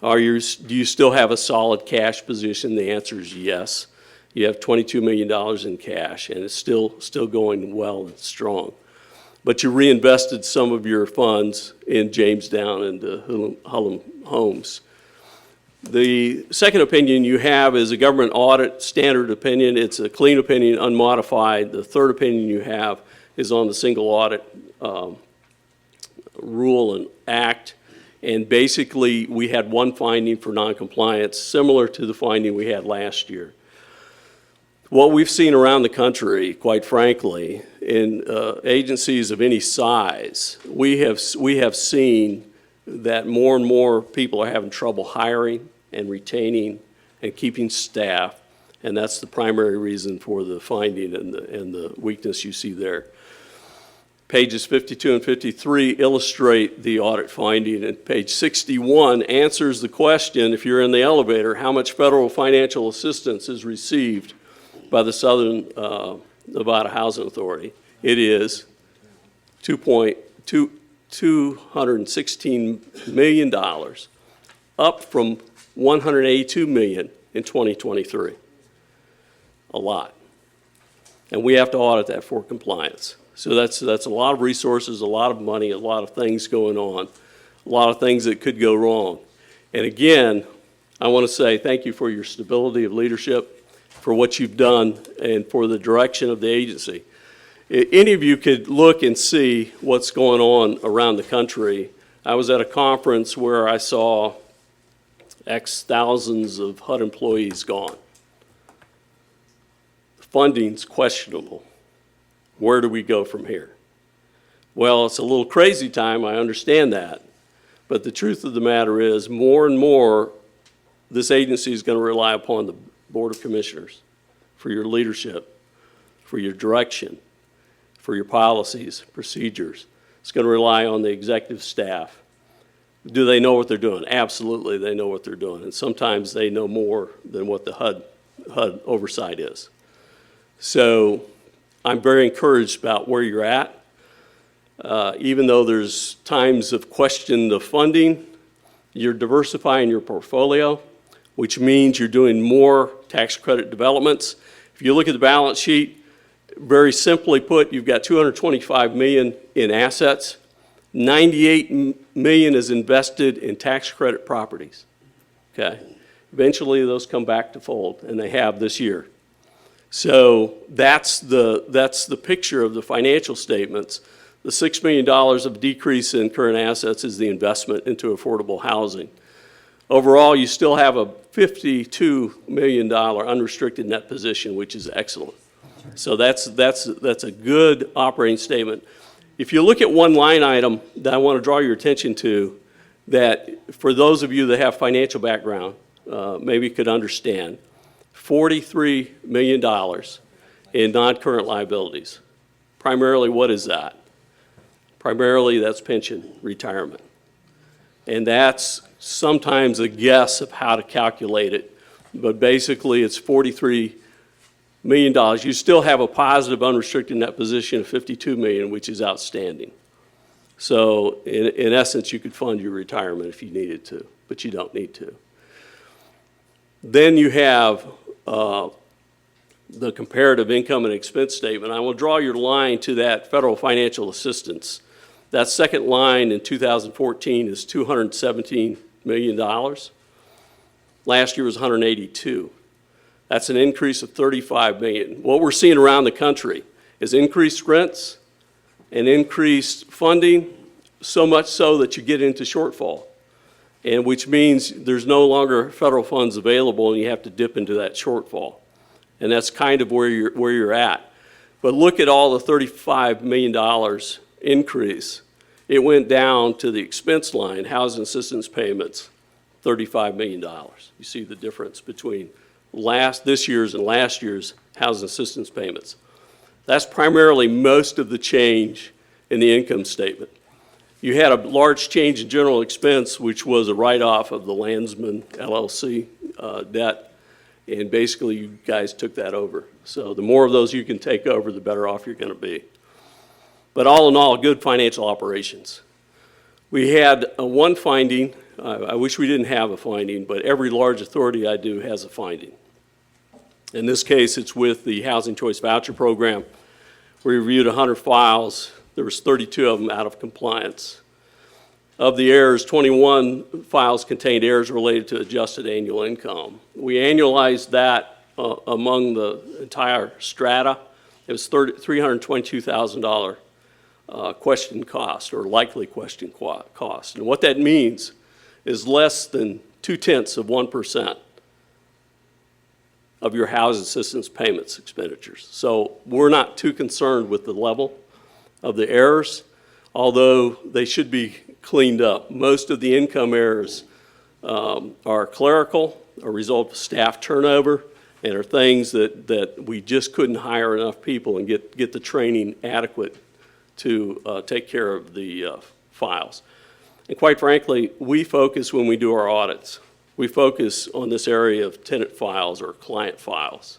Do you still have a solid cash position? The answer is yes. You have $22 million in cash, and it's still going well and strong. But you reinvested some of your funds in Jamestown and Hullum Homes. The second opinion you have is a government audit standard opinion. It's a clean opinion, unmodified. The third opinion you have is on the single audit rule and act. And basically, we had one finding for noncompliance, similar to the finding we had last year. What we've seen around the country, quite frankly, in agencies of any size, we have seen that more and more people are having trouble hiring and retaining and keeping staff, and that's the primary reason for the finding and the weakness you see there. Pages 52 and 53 illustrate the audit finding, and page 61 answers the question, if you're in the elevator, how much federal financial assistance is received by the Southern Nevada Housing Authority. It is $216 million, up from $182 million in 2023. A lot. And we have to audit that for compliance. So that's a lot of resources, a lot of money, a lot of things going on, a lot of things that could go wrong. And again, I want to say thank you for your stability of leadership, for what you've done, and for the direction of the agency. Any of you could look and see what's going on around the country. I was at a conference where I saw X thousands of HUD employees gone. The funding's questionable. Where do we go from here? Well, it's a little crazy time, I understand that. But the truth of the matter is, more and more, this agency is going to rely upon the Board of Commissioners for your leadership, for your direction, for your policies, procedures. It's going to rely on the executive staff. Do they know what they're doing? Absolutely, they know what they're doing. And sometimes they know more than what the HUD oversight is. So I'm very encouraged about where you're at. Even though there's times of question the funding, you're diversifying your portfolio, which means you're doing more tax credit developments. If you look at the balance sheet, very simply put, you've got $225 million in assets. $98 million is invested in tax credit properties, okay? Eventually, those come back to fold, and they have this year. So that's the picture of the financial statements. The $6 million of decrease in current assets is the investment into affordable housing. Overall, you still have a $52 million unrestricted net position, which is excellent. So that's a good operating statement. If you look at one line item that I want to draw your attention to, that for those of you that have financial background, maybe could understand, $43 million in non-current liabilities. Primarily, what is that? Primarily, that's pension, retirement. And that's sometimes a guess of how to calculate it, but basically it's $43 million. You still have a positive unrestricted net position of $52 million, which is outstanding. So in essence, you could fund your retirement if you needed to, but you don't need to. Then you have the comparative income and expense statement. I will draw your line to that federal financial assistance. That second line in 2014 is $217 million. Last year was 182. That's an increase of $35 million. What we're seeing around the country is increased rents and increased funding, so much so that you get into shortfall, and which means there's no longer federal funds available and you have to dip into that shortfall. And that's kind of where you're at. But look at all the $35 million increase. It went down to the expense line, housing assistance payments, $35 million. You see the difference between this year's and last year's housing assistance payments. That's primarily most of the change in the income statement. You had a large change in general expense, which was a write-off of the Landsman LLC debt, and basically you guys took that over. So the more of those you can take over, the better off you're going to be. But all in all, good financial operations. We had one finding. I wish we didn't have a finding, but every large authority I do has a finding. In this case, it's with the Housing Choice Voucher Program. We reviewed 100 files. There was 32 of them out of compliance. Of the errors, 21 files contained errors related to adjusted annual income. We annualized that among the entire strata. It was $322,000 question cost, or likely question cost. And what that means is less than 0.2% of your housing assistance payments expenditures. So we're not too concerned with the level of the errors, although they should be cleaned up. Most of the income errors are clerical, a result of staff turnover, and are things that we just couldn't hire enough people and get the training adequate to take care of the files. And quite frankly, we focus when we do our audits, we focus on this area of tenant files or client files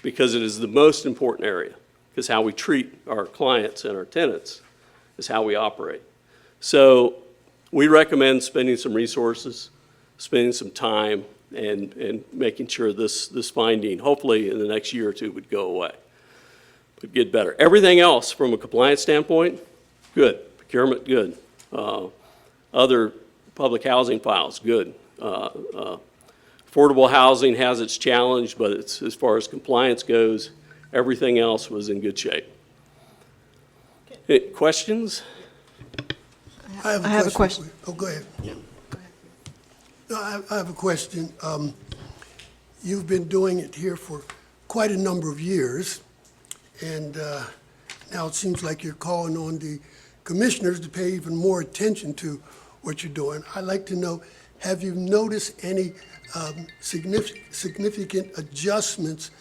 because it is the most important area, because how we treat our clients and our tenants is how we operate. So we recommend spending some resources, spending some time, and making sure this finding, hopefully in the next year or two, would go away, would get better. Everything else from a compliance standpoint, good. Procurement, good. Other public housing files, good. Affordable housing has its challenge, but it's, as far as compliance goes, everything else was in good shape. Questions? I have a question. Oh, go ahead. Yeah. No, I have a question. You've been doing it here for quite a number of years, and now it seems like you're calling on the commissioners to pay even more attention to what you're doing. I'd like to know, have you noticed any significant adjustments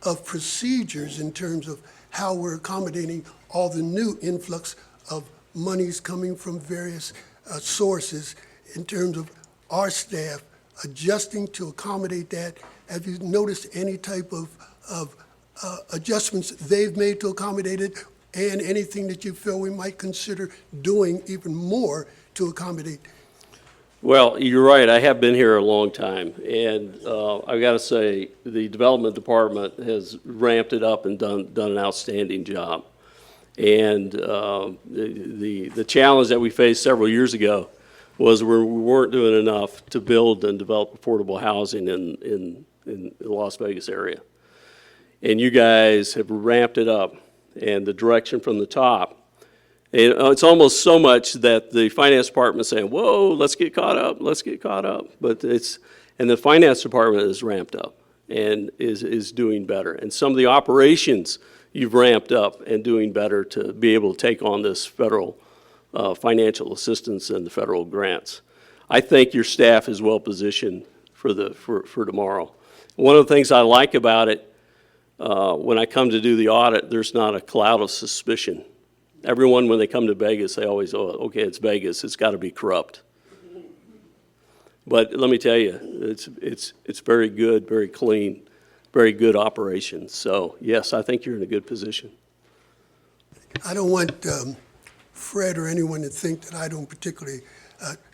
of procedures in terms of how we're accommodating all the new influx of monies coming from various sources, in terms of our staff adjusting to accommodate that? Have you noticed any type of adjustments they've made to accommodate it, and anything that you feel we might consider doing even more to accommodate? Well, you're right. I have been here a long time, and I've got to say the development department has ramped it up and done an outstanding job. And the challenge that we faced several years ago was we weren't doing enough to build and develop affordable housing in the Las Vegas area. And you guys have ramped it up, and the direction from the top. And it's almost so much that the finance department is saying, whoa, let's get caught up, let's get caught up. And the finance department is ramped up and is doing better. And some of the operations you've ramped up and doing better to be able to take on this federal financial assistance and the federal grants. I think your staff is well positioned for tomorrow. One of the things I like about it, when I come to do the audit, there's not a cloud of suspicion. Everyone, when they come to Vegas, they always, oh, okay, it's Vegas, it's got to be corrupt. But let me tell you, it's very good, very clean, very good operations. So yes, I think you're in a good position. I don't want Fred or anyone to think that I don't particularly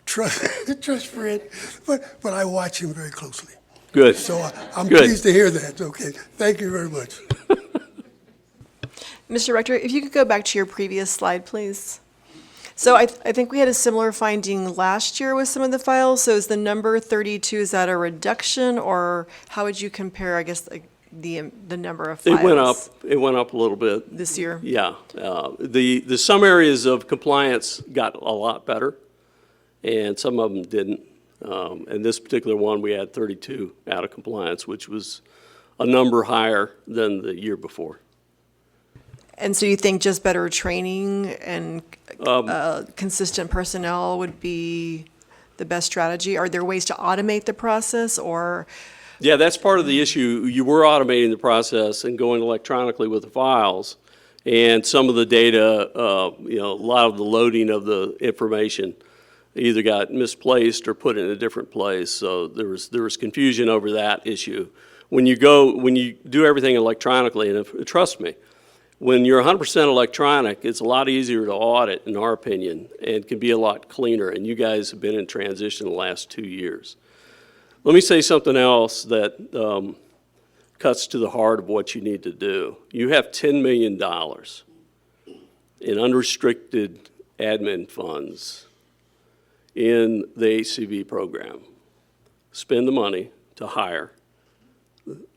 trust Fred, but I watch him very closely. Good. So I'm Good. pleased to hear that. Okay, thank you very much. Mr. Director, if you could go back to your previous slide, please. So I think we had a similar finding last year with some of the files. So is the number 32, is that a reduction, or how would you compare, I guess, the number of files? It went up a little bit. This year? Yeah. The some areas of compliance got a lot better, and some of them didn't. And this particular one, we had 32 out of compliance, which was a number higher than the year before. And so you think just better training and consistent personnel would be the best strategy? Are there ways to automate the process, or? Yeah, that's part of the issue. You were automating the process and going electronically with the files, and some of the data, a lot of the loading of the information either got misplaced or put in a different place. So there was confusion over that issue. When you do everything electronically, and trust me, when you're 100% electronic, it's a lot easier to audit, in our opinion, and can be a lot cleaner. And you guys have been in transition the last 2 years. Let me say something else that cuts to the heart of what you need to do. You have $10 million in unrestricted admin funds in the HCV program. Spend the money to hire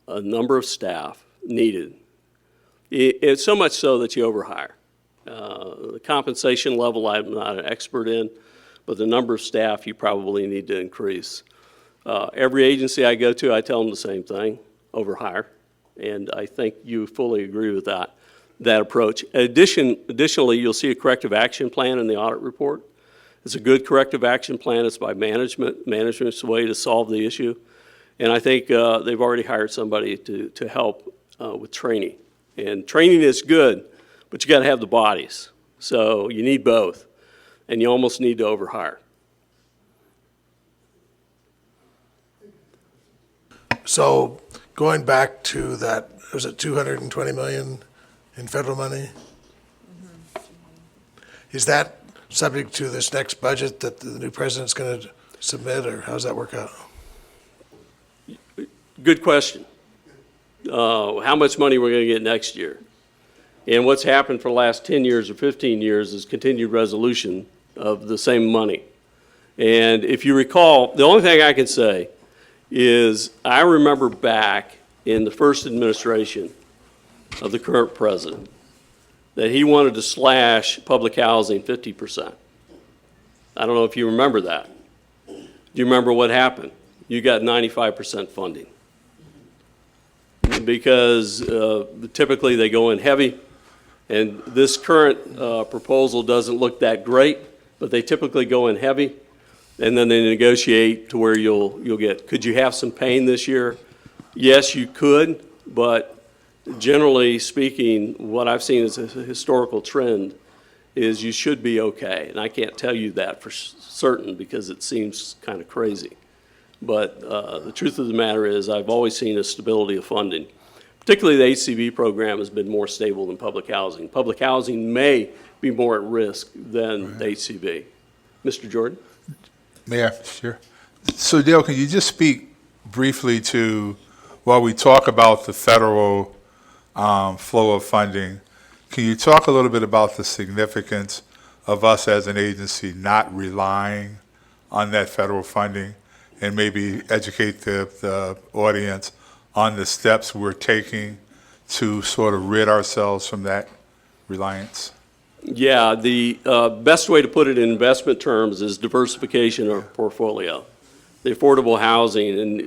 a number of staff needed. It's so much so that you overhire. The compensation level I'm not an expert in, but the number of staff you probably need to increase. Every agency I go to, I tell them the same thing. overhire, and I think you fully agree with that approach. Additionally, you'll see a corrective action plan in the audit report. It's a good corrective action plan. It's by management's way to solve the issue. And I think they've already hired somebody to help with training. And training is good, but you got to have the bodies. So you need both, and you almost need to overhire. So going back to that, was it 220 million in federal money? Is that subject to this next budget that the new president's going to submit, or how does that work out? Good question. How much money we're going to get next year? And what's happened for the last 10 years or 15 years is continued resolution of the same money. And if you recall, the only thing I can say is I remember back in the first administration of the current president that he wanted to slash public housing 50%. I don't know if you remember that. Do you remember what happened? You got 95% funding. Because typically they go in heavy, and this current proposal doesn't look that great, but they typically go in heavy, and then they negotiate to where you'll get. Could you have some pain this year? Yes, you could, but generally speaking, what I've seen as a historical trend is you should be okay. And I can't tell you that for certain because it seems kind of crazy. But the truth of the matter is I've always seen a stability of funding. Particularly the HCV program has been more stable than public housing. Public housing may be more at risk than the HCV. Mr. Jordan? Mayor, sure. So Dale, can you just speak briefly to, while we talk about the federal flow of funding, can you talk a little bit about the significance of us as an agency not relying on that federal funding, and maybe educate the audience on the steps we're taking to sort of rid ourselves from that reliance? Yeah, the best way to put it in investment terms is diversification of portfolio. The affordable housing, and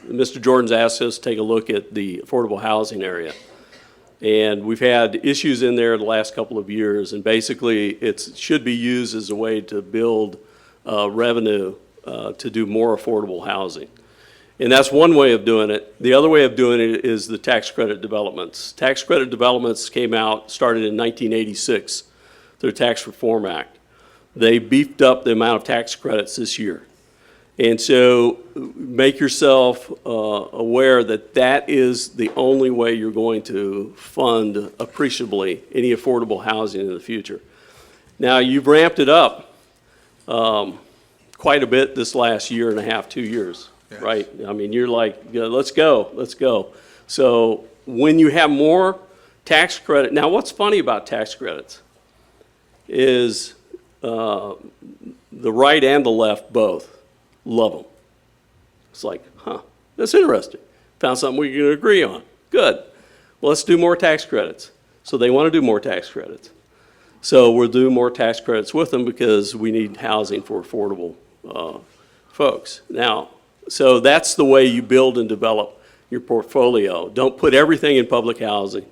Mr. Jordan's asked us to take a look at the affordable housing area. And we've had issues in there the last couple of years, and basically it should be used as a way to build revenue to do more affordable housing. And that's one way of doing it. The other way of doing it is the tax credit developments. Tax credit developments started in 1986 through the Tax Reform Act. They beefed up the amount of tax credits this year. And so make yourself aware that that is the only way you're going to fund appreciably any affordable housing in the future. Now, you've ramped it up quite a bit this last year and a half, 2 years. Yes. Right? I mean, you're like, yeah, let's go, let's go. So when you have more tax credit, now what's funny about tax credits is the right and the left both love them. It's like, that's interesting. Found something we can agree on. Good. Well, let's do more tax credits. So they want to do more tax credits. So we'll do more tax credits with them because we need housing for affordable folks. Now, so that's the way you build and develop your portfolio. Don't put everything in public housing.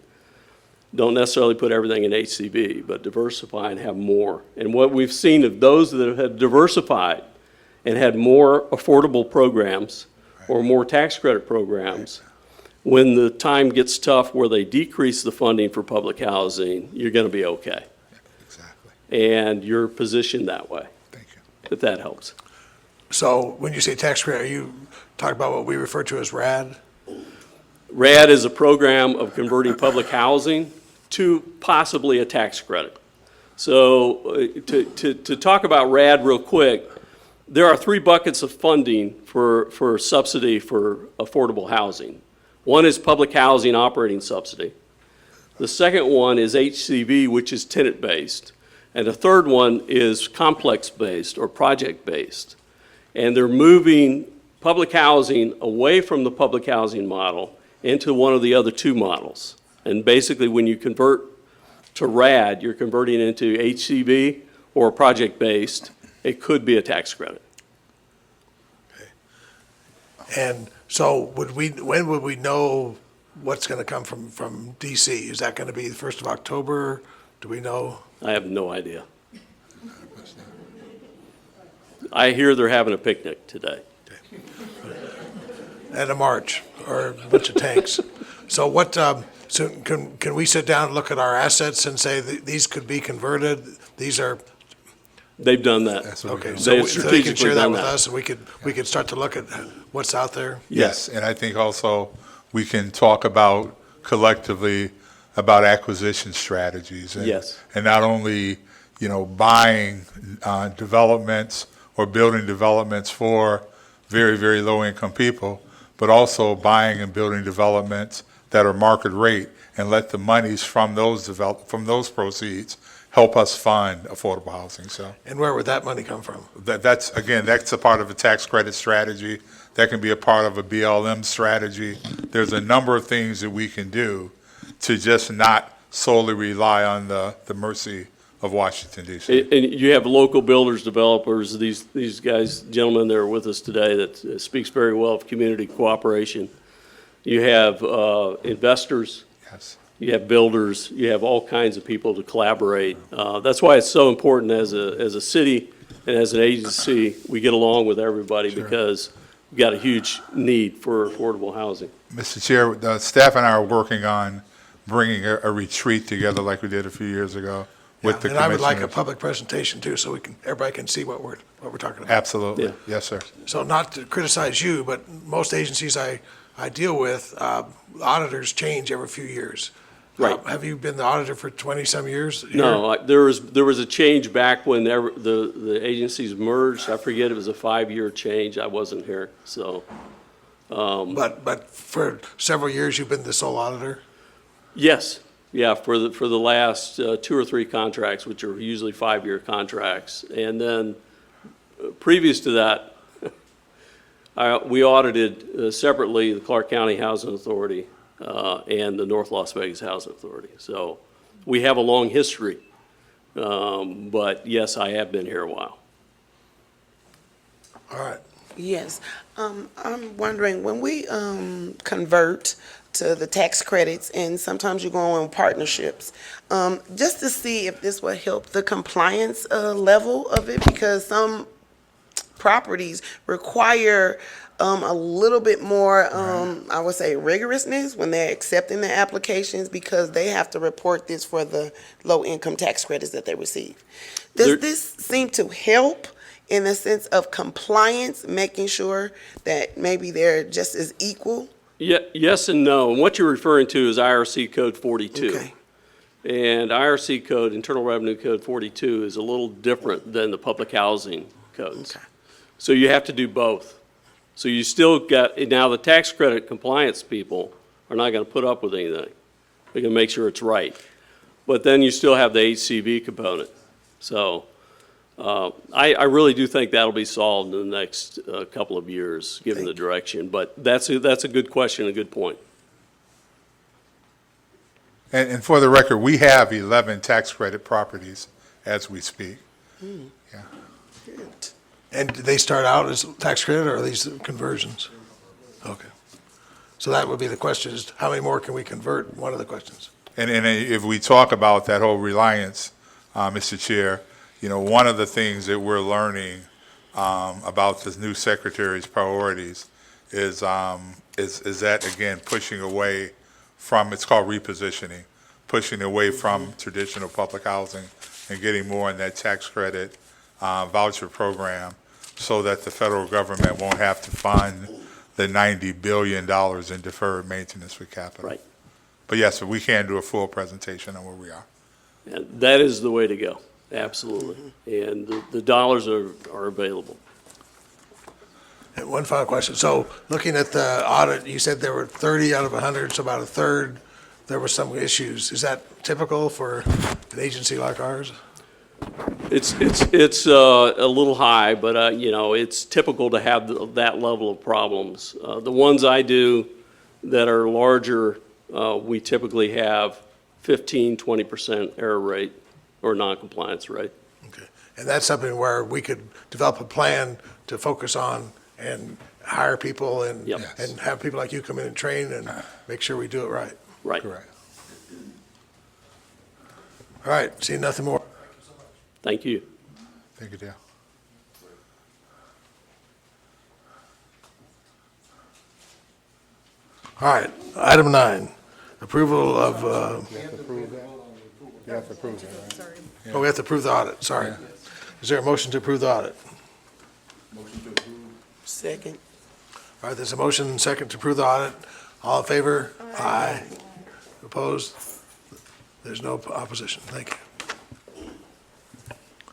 Don't necessarily put everything in HCV, but diversify and have more. And what we've seen of those that have diversified and had more affordable programs or more tax credit programs, when the time gets tough where they decrease the funding for public housing, you're going to be okay. Exactly. And you're positioned that way. Thank you. If that helps. So when you say tax credit, are you talking about what we refer to as RAD? RAD is a program of converting public housing to possibly a tax credit. So to talk about RAD real quick, there are 3 buckets of funding for subsidy for affordable housing. One is public housing operating subsidy. The second one is HCV, which is tenant-based. And the third one is complex-based or project-based. And they're moving public housing away from the public housing model into one of the other 2 models. And basically, when you convert to RAD, you're converting into HCV or project-based. It could be a tax credit. And so when would we know what's going to come from DC? Is that going to be the 1st of October? Do we know? I have no idea. I hear they're having a picnic today. At a march or a bunch of tanks. So what, so can we sit down and look at our assets and say these could be converted? These are, They've done that. okay, They've so they can strategically share that done with that. us and we could start to look at what's out there? Yes, and I think also we can talk about collectively about acquisition strategies. Yes. And not only, buying developments or building developments for very, very low-income people, but also buying and building developments that are market rate and let the monies from those proceeds help us fund affordable housing. So And where would that money come from? that's a part of a tax credit strategy. That can be a part of a BLM strategy. There's a number of things that we can do to just not solely rely on the mercy of Washington, D.C. And you have local builders, developers, these guys, gentlemen that are with us today that speaks very well of community cooperation. You have investors. Yes. You have builders. You have all kinds of people to collaborate. That's why it's so important as a city and as an agency, we get along with everybody because we've got a huge need for affordable housing. Mr. Chair, the staff and I are working on bringing a retreat together like we did a few years ago with the And I would like a commissioners. public presentation too, so everybody can see what we're talking about. Absolutely. Yeah. Yes, sir. So not to criticize you, but most agencies I deal with, auditors change every few years. Right. Have you been the auditor for 20-some years? here? No, there was a change back when the agencies merged. I forget, it was a 5-year change. I wasn't here, so. But for several years, you've been the sole auditor? Yes, yeah, for the last 2 or 3 contracts, which are usually 5-year contracts. And then previous to that, we audited separately the Clark County Housing Authority and the North Las Vegas Housing Authority. So we have a long history, but yes, I have been here a while. All right. Yes. I'm wondering, when we convert to the tax credits, and sometimes you go on partnerships, just to see if this will help the compliance level of it, because some properties require a little bit more, I would say, rigorousness when they're accepting the applications, because they have to report this for the low-income tax credits that they receive. Does this seem to help in the sense of compliance, making sure that maybe they're just as equal? Yes and no. And what you're referring to is IRC Code 42. Okay. And IRC Code, Internal Revenue Code 42, is a little different than the public housing codes. Okay. So you have to do both. So you still got, now the tax credit compliance people are not going to put up with anything. They're going to make sure it's right. But then you still have the HCV component. So I really do think that'll be solved in the next couple of years, given the direction. But that's a good question, a good point. And for the record, we have 11 tax credit properties as we speak. Yeah. Good. And do they start out as tax credit, or are these conversions? Okay. So that would be the question, is how many more can we convert? One of the questions. And if we talk about that whole reliance, Mr. Chair, one of the things that we're learning about this new secretary's priorities is that, again, pushing away from, it's called repositioning, pushing away from traditional public housing and getting more in that tax credit voucher program, so that the federal government won't have to fund the $90 billion in deferred maintenance for capital. Right. But yes, we can do a full presentation on where we are. And that is the way to go, absolutely. And the dollars are available. And one final question. So looking at the audit, you said there were 30 out of 100, so about a third, there were some issues. Is that typical for an agency like ours? It's a little high, but it's typical to have that level of problems. The ones I do that are larger, we typically have 15-20% error rate or noncompliance rate. Okay. And that's something where we could develop a plan to focus on and hire people and, Yep. and have people like you come in and train and make sure we do it right. Right. Correct. All right, see nothing more. Thank you. Thank you, Dale. All right, item 9, approval of, You have to approve that? You have to approve that, right? oh, we have to approve the audit, sorry. Is there a motion to approve the audit? Second. All right, there's a motion and second to approve the audit. All in favor? Aye. Opposed? There's no opposition. Thank you.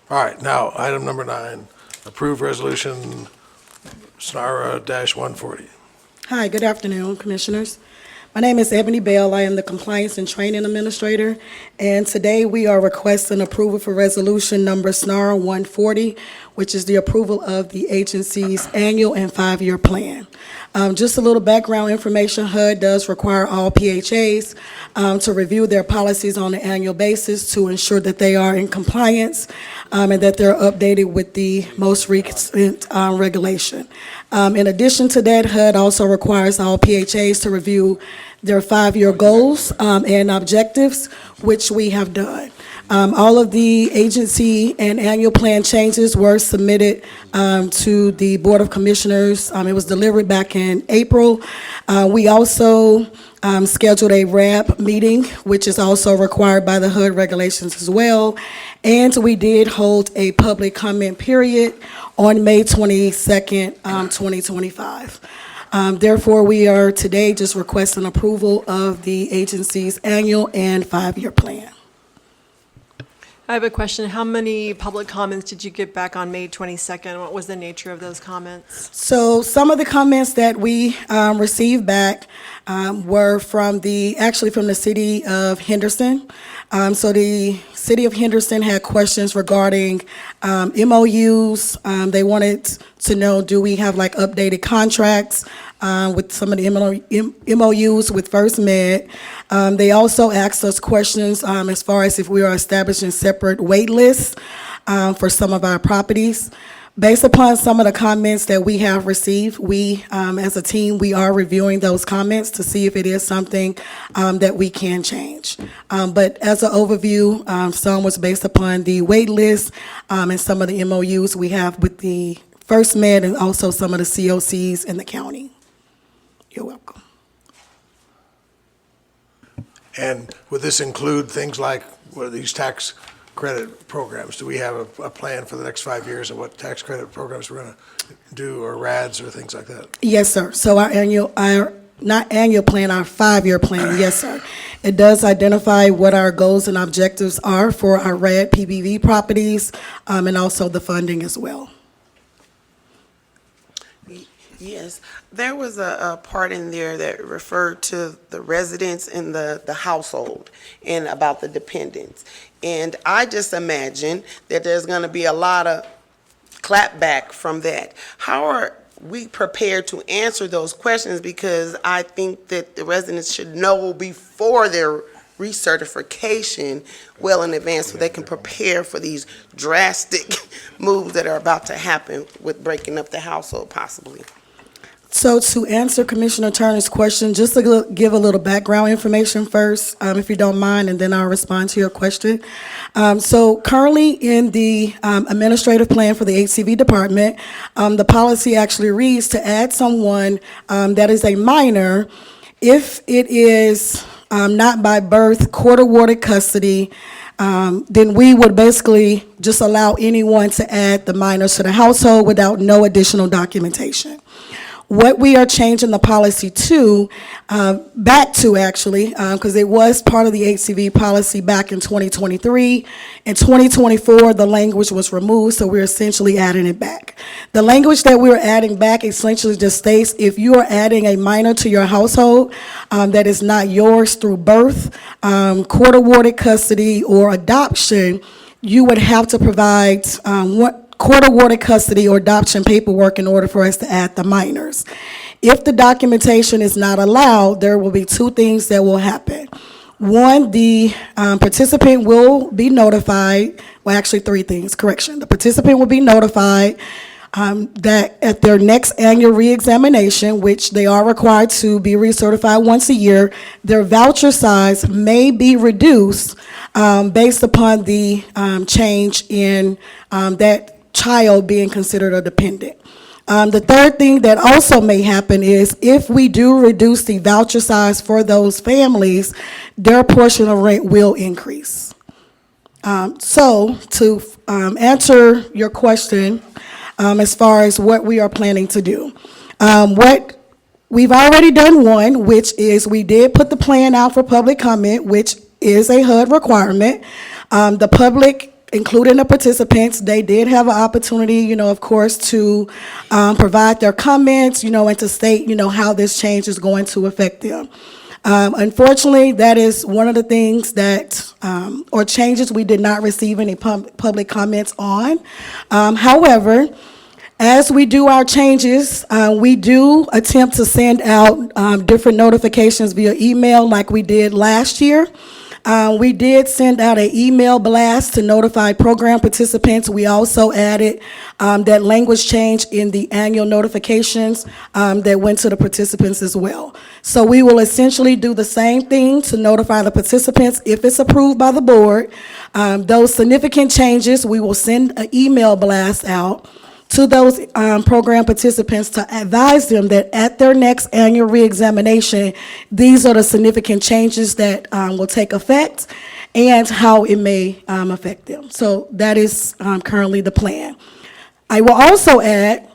All right, now, item number 9, approve resolution SNRHA-140. Hi, good afternoon, Commissioners. My name is Ebony Bell. I am the Compliance and Training Administrator, and today we are requesting approval for resolution number SNRHA 140, which is the approval of the agency's annual and 5-year plan. Just a little background information, HUD does require all PHAs to review their policies on an annual basis to ensure that they are in compliance and that they're updated with the most recent regulation. In addition to that, HUD also requires all PHAs to review their 5-year goals and objectives, which we have done. All of the agency and annual plan changes were submitted to the Board of Commissioners. It was delivered back in April. We also scheduled a RAB meeting, which is also required by the HUD regulations as well. And we did hold a public comment period on May 22nd, 2025. Therefore, we are today just requesting approval of the agency's annual and 5-year plan. I have a question. How many public comments did you get back on May 22nd? What was the nature of those comments? So some of the comments that we received back were from the city of Henderson. So the city of Henderson had questions regarding MOUs. They wanted to know, do we have like updated contracts with some of the MOUs with First Med? They also asked us questions as far as if we are establishing separate wait lists for some of our properties. Based upon some of the comments that we have received, we, as a team, we are reviewing those comments to see if it is something that we can change. But as an overview, some was based upon the wait list and some of the MOUs we have with the First Med and also some of the COCs in the county. You're welcome. And would this include things like, what are these tax credit programs? Do we have a plan for the next 5 years of what tax credit programs we're going to do, or RADs or things like that? Yes, sir. So our 5-year plan, yes, sir. It does identify what our goals and objectives are for our RAD PBV properties and also the funding as well. Yes, there was a part in there that referred to the residents in the household and about the dependents. And I just imagine that there's going to be a lot of clapback from that. How are we prepared to answer those questions? Because I think that the residents should know before their recertification well in advance so they can prepare for these drastic moves that are about to happen with breaking up the household possibly. So to answer Commissioner Turner's question, just to give a little background information first, if you don't mind, and then I'll respond to your question. So currently in the administrative plan for the HCV department, the policy actually reads to add someone that is a minor if it is not by birth, court-awarded custody, then we would basically just allow anyone to add the minors to the household without no additional documentation. What we are changing the policy to, back to actually, because it was part of the HCV policy back in 2023. In 2024, the language was removed, so we're essentially adding it back. The language that we're adding back essentially just states if you are adding a minor to your household that is not yours through birth, court-awarded custody, or adoption, you would have to provide court-awarded custody or adoption paperwork in order for us to add the minors. If the documentation is not allowed, there will be two things that will happen. One, the participant will be notified, well, actually three things, correction. The participant will be notified that at their next annual reexamination, which they are required to be recertified once a year, their voucher size may be reduced based upon the change in that child being considered a dependent. The third thing that also may happen is if we do reduce the voucher size for those families, their portion of rent will increase. So to answer your question, as far as what we are planning to do, what we've already done one, which is we did put the plan out for public comment, which is a HUD requirement. The public, including the participants, they did have an opportunity, of course, to provide their comments, and to state, how this change is going to affect them. Unfortunately, that is one of the things that, or changes we did not receive any public comments on. However, as we do our changes, we do attempt to send out different notifications via email like we did last year. We did send out an email blast to notify program participants. We also added that language change in the annual notifications that went to the participants as well. So we will essentially do the same thing to notify the participants if it's approved by the board. Those significant changes, we will send an email blast out to those program participants to advise them that at their next annual reexamination, these are the significant changes that will take effect and how it may affect them. So that is currently the plan. I will also add,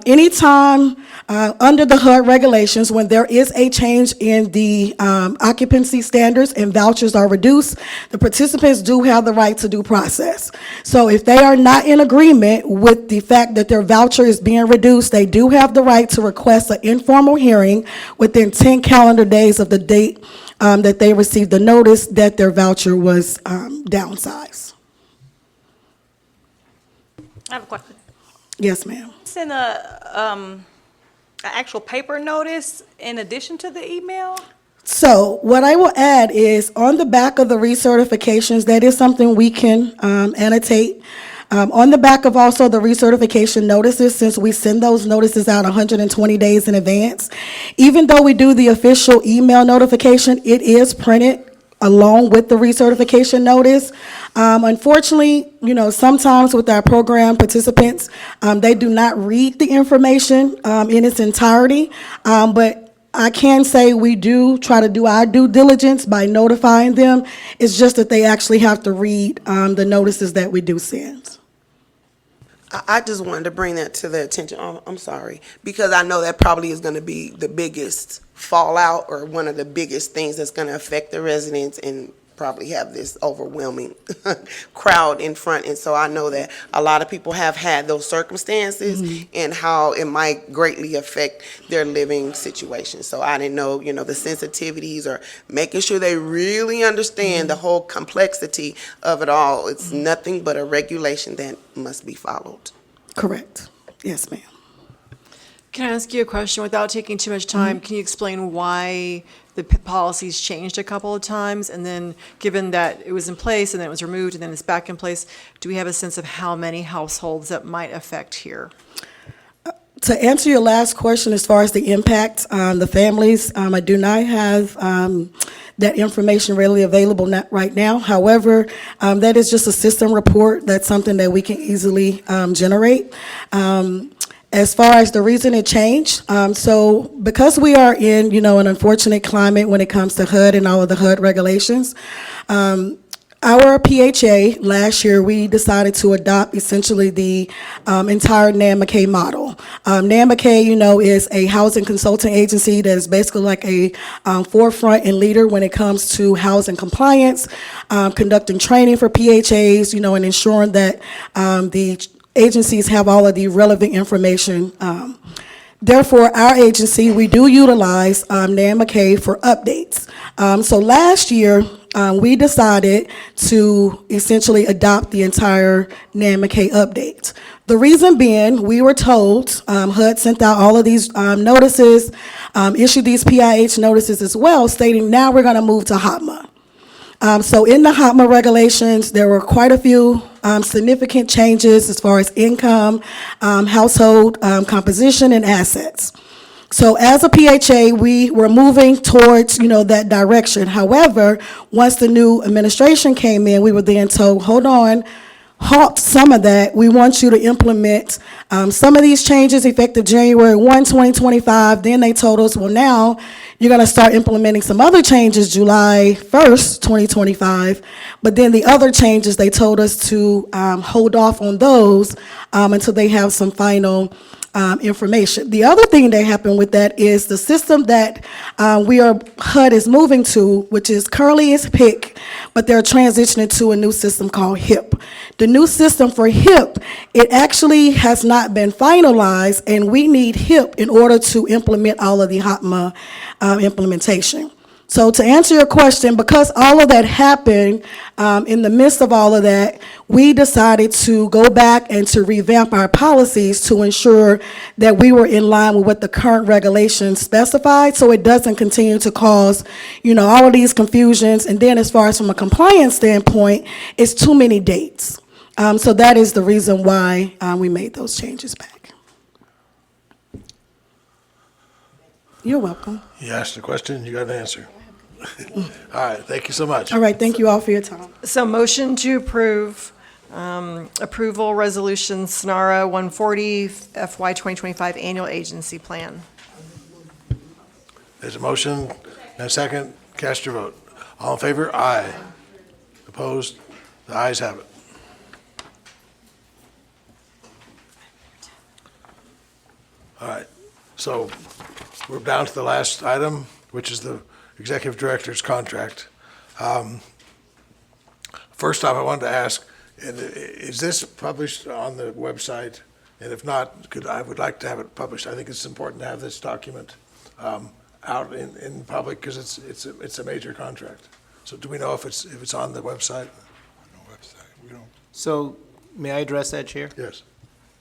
anytime under the HUD regulations, when there is a change in the occupancy standards and vouchers are reduced, the participants do have the right to due process. So if they are not in agreement with the fact that their voucher is being reduced, they do have the right to request an informal hearing within 10 calendar days of the date that they received the notice that their voucher was downsized. I have a question. Yes, ma'am. Send a actual paper notice in addition to the email? So what I will add is on the back of the recertifications, that is something we can annotate. On the back of also the recertification notices, since we send those notices out 120 days in advance, even though we do the official email notification, it is printed along with the recertification notice. Unfortunately, sometimes with our program participants, they do not read the information in its entirety, but I can say we do try to do our due diligence by notifying them. It's just that they actually have to read the notices that we do send. I just wanted to bring that to their attention. Oh, I'm sorry, because I know that probably is going to be the biggest fallout or one of the biggest things that's going to affect the residents and probably have this overwhelming crowd in front. And so I know that a lot of people have had those circumstances and how it might greatly affect their living situation. So I didn't know, the sensitivities or making sure they really understand the whole complexity of it all. It's nothing but a regulation that must be followed. Correct. Yes, ma'am. Can I ask you a question without taking too much time? Can you explain why the policies changed a couple of times? And then, given that it was in place and then it was removed and then it's back in place, do we have a sense of how many households that might affect here? To answer your last question, as far as the impact on the families, I do not have that information readily available right now. However, that is just a system report. That's something that we can easily generate. As far as the reason it changed, so because we are in, an unfortunate climate when it comes to HUD and all of the HUD regulations, our PHA last year, we decided to adopt essentially the entire NAMA-K model. NAMA-K, is a housing consulting agency that is basically like a forefront and leader when it comes to housing compliance, conducting training for PHAs, and ensuring that the agencies have all of the relevant information. Therefore, our agency, we do utilize NAMA-K for updates. So last year, we decided to essentially adopt the entire NAMA-K update. The reason being, we were told, HUD sent out all of these notices, issued these PIH notices as well, stating now we're going to move to HOTMA. So in the HOTMA regulations, there were quite a few significant changes as far as income, household composition, and assets. So as a PHA, we were moving towards, that direction. However, once the new administration came in, we were then told, hold on, halt some of that. We want you to implement some of these changes effective January 1, 2025. Then they told us, well, now you're going to start implementing some other changes July 1st, 2025. But then the other changes, they told us to hold off on those until they have some final information. The other thing that happened with that is the system that HUD is moving to, which is currently is PIC, but they're transitioning to a new system called HIP. The new system for HIP, it actually has not been finalized, and we need HIP in order to implement all of the HOTMA implementation. So to answer your question, because all of that happened, in the midst of all of that, we decided to go back and to revamp our policies to ensure that we were in line with what the current regulations specified, so it doesn't continue to cause, all of these confusions. And then as far as from a compliance standpoint, it's too many dates. So that is the reason why we made those changes back. You're welcome. You asked a question, you got an answer. All right, thank you so much. All right, thank you all for your time. So motion to approve, approval resolution SNRHA 140 FY 2025 annual agency plan. There's a motion and a second. Cast your vote. All in favor? Aye. Opposed? The ayes have it. All right, so we're down to the last item, which is the Executive Director's contract. First off, I wanted to ask, is this published on the website? And if not, I would like to have it published. I think it's important to have this document out in public because it's a major contract. So do we know if it's on the website? So may I address that, Chair? Yes.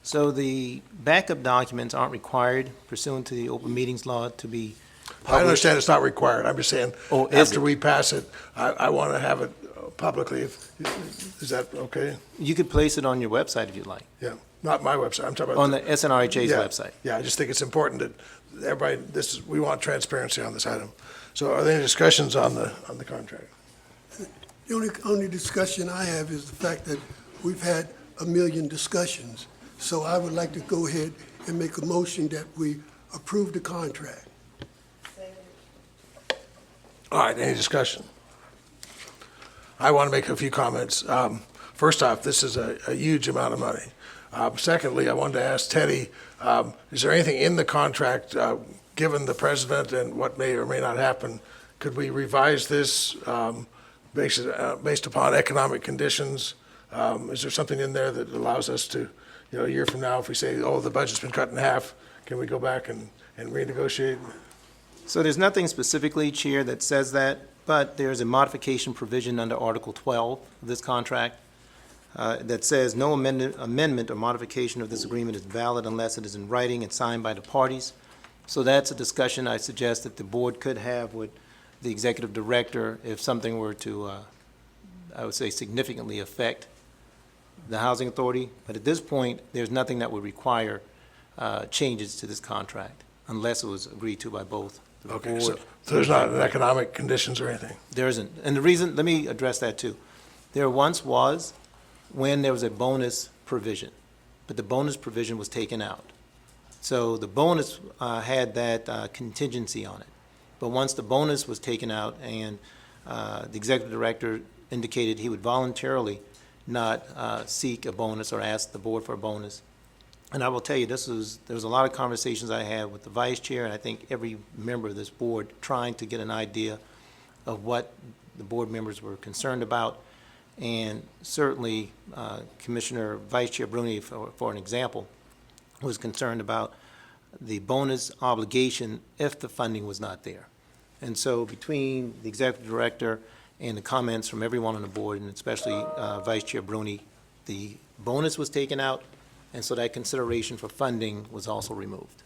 So the backup documents aren't required pursuant to the open meetings law to be published. I understand it's not required. I'm just saying, after we pass it, I want to have it publicly. Is that okay? You could place it on your website if you'd like. Yeah, not my website. I'm talking about. On the SNRHA's Yeah, website. Yeah, I just think it's important that everybody, we want transparency on this item. So are there any discussions on the contract? The only discussion I have is the fact that we've had a million discussions. So I would like to go ahead and make a motion that we approve the contract. All right, any discussion? I want to make a few comments. First off, this is a huge amount of money. Secondly, I wanted to ask Teddy, is there anything in the contract, given the president and what may or may not happen, could we revise this based upon economic conditions? Is there something in there that allows us to, a year from now, if we say, oh, the budget's been cut in half, can we go back and renegotiate? So there's nothing specifically, Chair, that says that, but there's a modification provision under Article 12 of this contract that says no amendment or modification of this agreement is valid unless it is in writing and signed by the parties. So that's a discussion I suggest that the board could have with the executive director if something were to, I would say, significantly affect the housing authority. But at this point, there's nothing that would require changes to this contract unless it was agreed to by both. Okay, so there's not an economic conditions or anything? There isn't. And the reason, let me address that too. There once was when there was a bonus provision, but the bonus provision was taken out. So the bonus had that contingency on it. But once the bonus was taken out and the executive director indicated he would voluntarily not seek a bonus or ask the board for a bonus. And I will tell you, there was a lot of conversations I had with the vice chair and I think every member of this board trying to get an idea of what the board members were concerned about. And certainly Commissioner Vice Chair Bruni, for an example, was concerned about the bonus obligation if the funding was not there. And so between the executive director and the comments from everyone on the board, and especially Vice Chair Bruni, the bonus was taken out, and so that consideration for funding was also removed.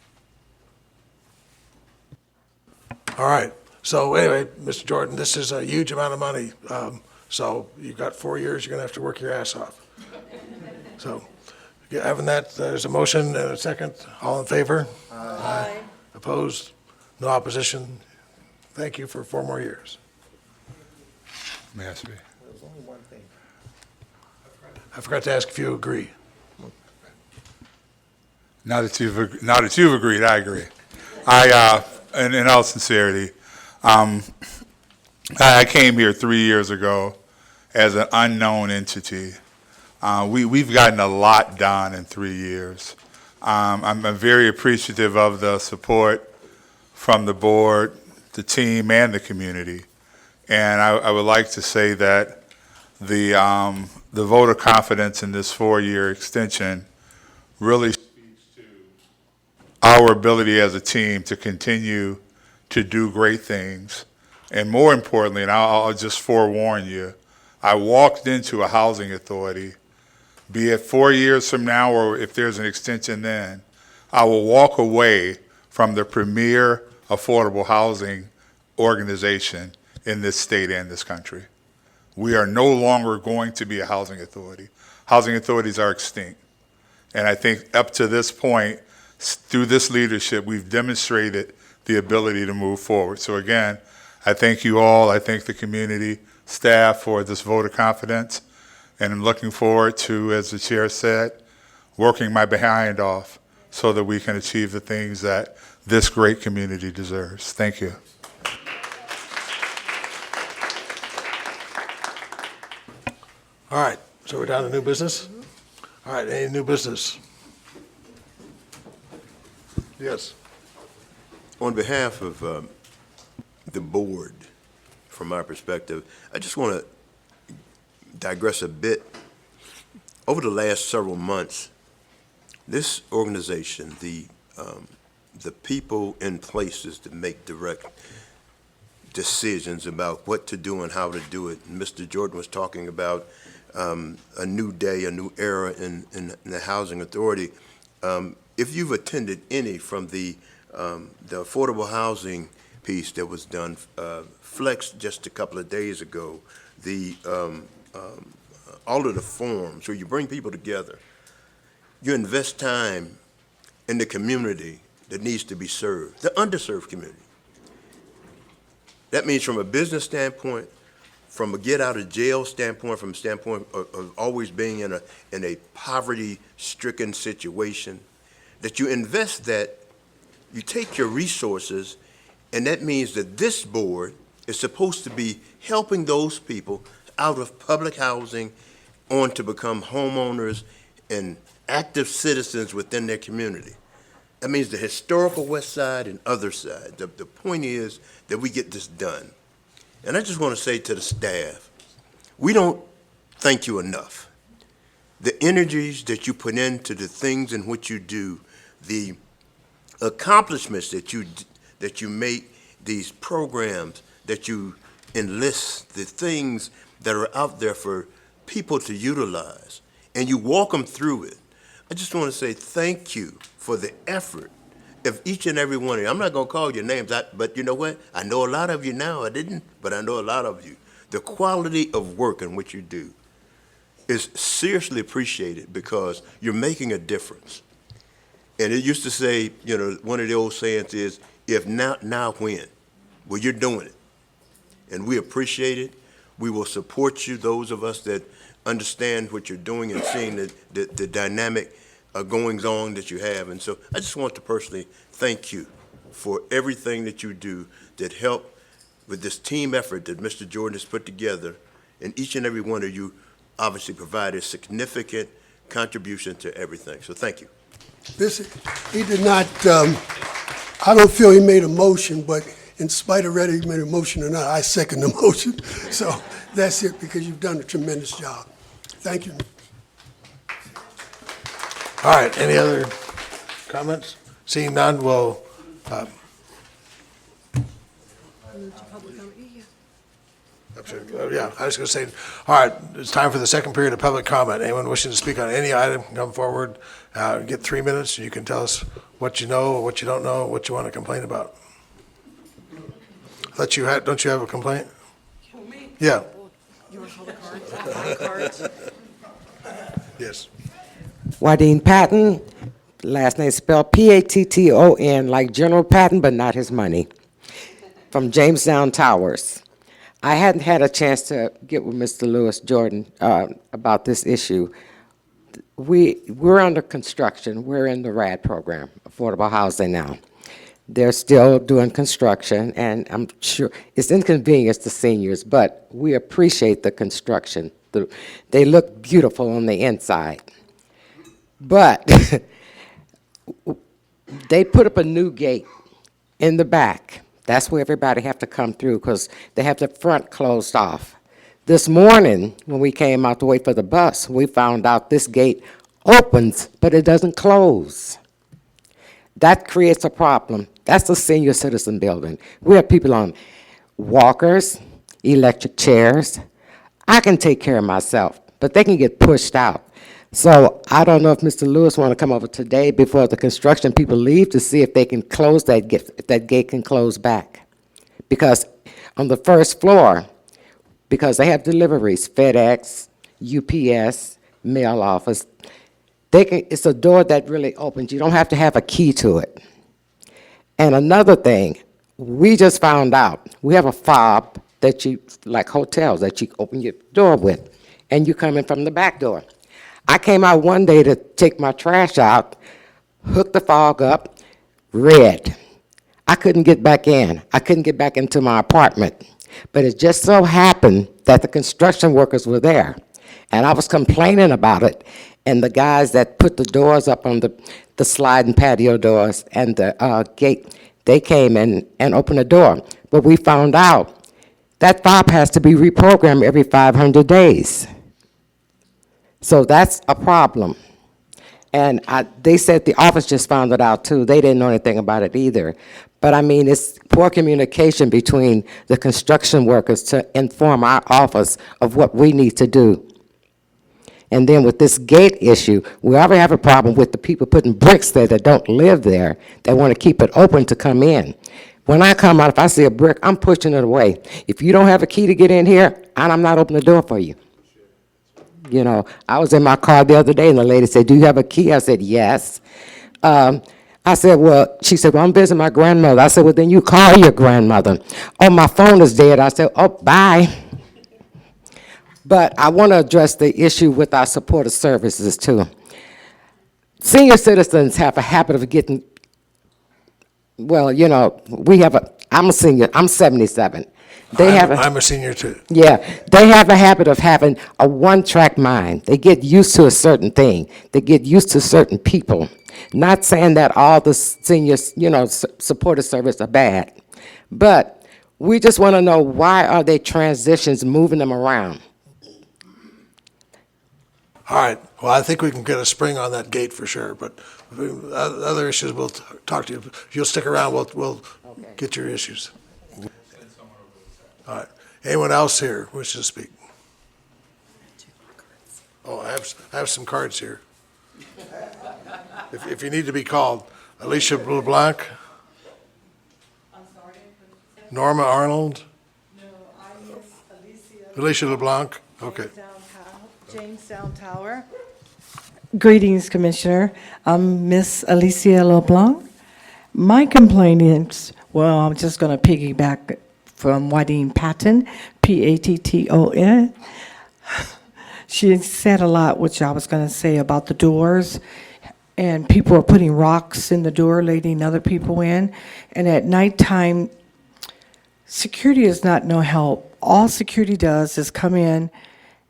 All right. So anyway, Mr. Jordan, this is a huge amount of money. So you've got 4 years, you're going to have to work your ass off. So, having that, there's a motion and a second. All in favor? Aye. Opposed? No opposition? Thank you for 4 more years. May I speak? There's only one thing. I forgot to ask if you agree. Now that you've agreed, I agree. In all sincerity, I came here 3 years ago as an unknown entity. We've gotten a lot done in 3 years. I'm very appreciative of the support from the board, the team, and the community. And I would like to say that the vote of confidence in this 4-year extension really speaks to our ability as a team to continue to do great things. And more importantly, and I'll just forewarn you, I walked into a housing authority, be it 4 years from now or if there's an extension then, I will walk away from the premier affordable housing organization in this state and this country. We are no longer going to be a housing authority. Housing authorities are extinct. And I think up to this point, through this leadership, we've demonstrated the ability to move forward. So again, I thank you all. I thank the community, staff for this vote of confidence. And I'm looking forward to, as the chair said, working my behind off so that we can achieve the things that this great community deserves. Thank you. All right, so we're down to new business? All right, any new business? Yes. On behalf of the board, from my perspective, I just want to digress a bit. Over the last several months, this organization, the people in places to make direct decisions about what to do and how to do it. And Mr. Jordan was talking about a new day, a new era in the housing authority. If you've attended any from the affordable housing piece that was done, Flex just a couple of days ago, all of the forums where you bring people together, you invest time in the community that needs to be served, the underserved community. That means from a business standpoint, from a get out of jail standpoint, from a standpoint of always being in a poverty-stricken situation, that you invest that, you take your resources, and that means that this board is supposed to be helping those people out of public housing on to become homeowners and active citizens within their community. That means the historical West Side and other side. The point is that we get this done. And I just want to say to the staff, we don't thank you enough. The energies that you put into the things in which you do, the accomplishments that you make, these programs that you enlist, the things that are out there for people to utilize, and you walk them through it. I just want to say thank you for the effort of each and every one of you. I'm not going to call your names, but you know what? I know a lot of you now. I didn't, but I know a lot of you. The quality of work in which you do is seriously appreciated because you're making a difference. And it used to say, you know, one of the old sayings is, if not, now when? Well, you're doing it. And we appreciate it. We will support you, those of us that understand what you're doing and seeing the dynamic goings on that you have. And so I just want to personally thank you for everything that you do that help with this team effort that Mr. Jordan has put together. And each and every one of you obviously provided significant contribution to everything. So thank you. He did not, I don't feel he made a motion, but in spite of whether he made a motion or not, I second the motion. So that's it, because you've done a tremendous job. Thank you. All right, any other comments? Seeing none, we'll, yeah, I was going to say, all right, it's time for the second period of public comment. Anyone wishing to speak on any item, come forward. Get 3 minutes, and you can tell us what you know, what you don't know, what you want to complain about. Don't you have a complaint? Me? Yeah. You want to call the cards? Yes. Wadeen Patton, last name spelled Patton, like General Patton, but not his money, from Jamestown Towers. I hadn't had a chance to get with Mr. Lewis Jordan about this issue. We're under construction. We're in the RAD program, affordable housing now. They're still doing construction, and I'm sure it's inconvenience to seniors, but we appreciate the construction. They look beautiful on the inside. But they put up a new gate in the back. That's where everybody have to come through because they have the front closed off. This morning, when we came out to wait for the bus, we found out this gate opens, but it doesn't close. That creates a problem. That's a senior citizen building. We have people on walkers, electric chairs. I can take care of myself, but they can get pushed out. So I don't know if Mr. Lewis want to come over today before the construction people leave to see if they can close that gate, if that gate can close back. Because on the first floor, because they have deliveries, FedEx, UPS, mail office, it's a door that really opens. You don't have to have a key to it. And another thing, we just found out, we have a fob that you, like hotels, that you open your door with, and you come in from the back door. I came out one day to take my trash out, hooked the fog up, red. I couldn't get back in. I couldn't get back into my apartment. But it just so happened that the construction workers were there. And I was complaining about it. And the guys that put the doors up on the sliding patio doors and the gate, they came in and opened the door. But we found out that fob has to be reprogrammed every 500 days. So that's a problem. And they said the office just found it out too. They didn't know anything about it either. But I mean, it's poor communication between the construction workers to inform our office of what we need to do. And then with this gate issue, we already have a problem with the people putting bricks there that don't live there. They want to keep it open to come in. When I come out, if I see a brick, I'm pushing it away. If you don't have a key to get in here, I'm not opening the door for you. You know, I was in my car the other day, and the lady said, "Do you have a key?" I said, "Yes." I said, well, she said, "Well, I'm visiting my grandmother." I said, "Well, then you call your grandmother." "Oh, my phone is dead." I said, "Oh, bye." But I want to address the issue with our supportive services, too. Senior citizens have a habit of getting, well, you know, I'm a senior, I'm 77. I'm a senior too. Yeah, they have a habit of having a one-track mind. They get used to a certain thing. They get used to certain people. Not saying that all the seniors, you know, supportive service are bad, but we just want to know, why are they transitions moving them around? All right, well, I think we can get a spring on that gate for sure, but other issues we'll talk to you. If you'll stick around, we'll get your issues. All right, anyone else here wishes to speak? Oh, I have some cards here. If you need to be called, Alicia LeBlanc? Norma Arnold? No, I miss Alicia. Alicia LeBlanc, okay. Jamestown Tower. Greetings, Commissioner. I'm Miss Alicia LeBlanc. My complaint is, well, I'm just going to piggyback from Wadeen Patton, Patton. She said a lot, which I was going to say about the doors, and people are putting rocks in the door, letting other people in. And at nighttime, security is not no help. All security does is come in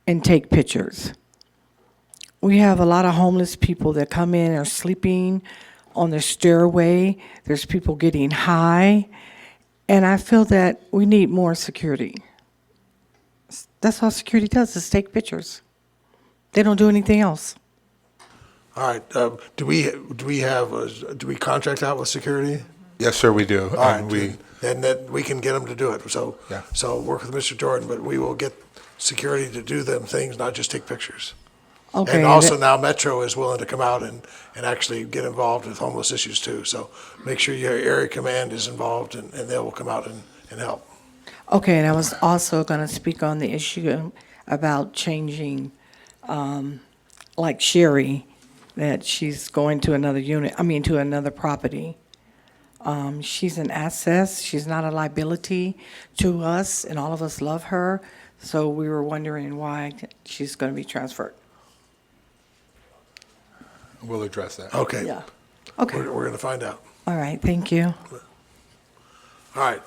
and take pictures. We have a lot of homeless people that come in and are sleeping on the stairway. There's people getting high. And I feel that we need more security. That's all security does, is take pictures. They don't do anything else. All right, do we contract out with security? Yes, sir, we do. All right, then we can get them to do it. So, Yeah. so work with Mr. Jordan, but we will get security to do them things, not just take pictures. Okay. And also now Metro is willing to come out and actually get involved with homeless issues too. So make sure your area command is involved and they will come out and help. Okay, and I was also going to speak on the issue about changing like Sherry, that she's going to another to another property. She's an asset, she's not a liability to us, and all of us love her, so we were wondering why she's going to be transferred. We'll address that. Okay. Yeah. Okay. We're going to find out. All right, thank you. All right.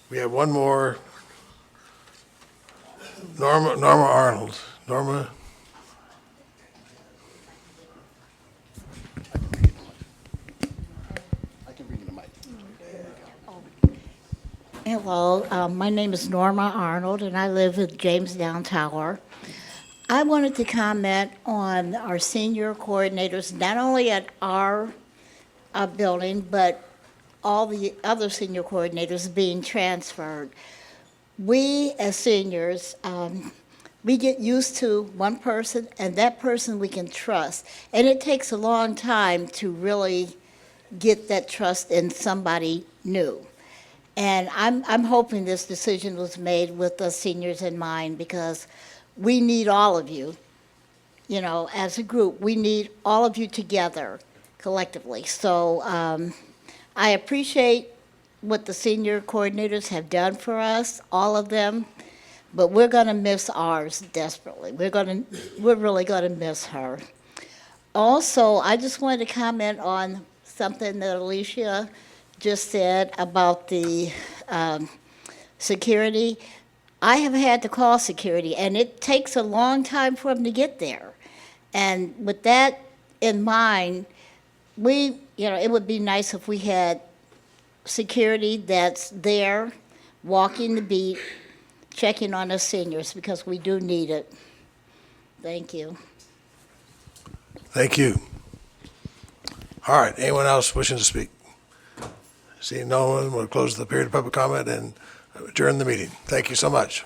We have one more. Norma Arnold. Norma. Hello, my name is Norma Arnold, and I live in Jamestown Tower. I wanted to comment on our senior coordinators, not only at our building, but all the other senior coordinators being transferred. We, as seniors, we get used to one person, and that person we can trust. And it takes a long time to really get that trust in somebody new. And I'm hoping this decision was made with the seniors in mind, because we need all of you, as a group. We need all of you together collectively. So I appreciate what the senior coordinators have done for us, all of them, but we're going to miss ours desperately. We're really going to miss her. Also, I just wanted to comment on something that Alicia just said about the security. I have had to call security, and it takes a long time for them to get there. And with that in mind, it would be nice if we had security that's there, walking the beat, checking on us seniors, because we do need it. Thank you. Thank you. All right. Anyone else wishing to speak? Seeing no one, we'll close the period of public comment and adjourn the meeting. Thank you so much.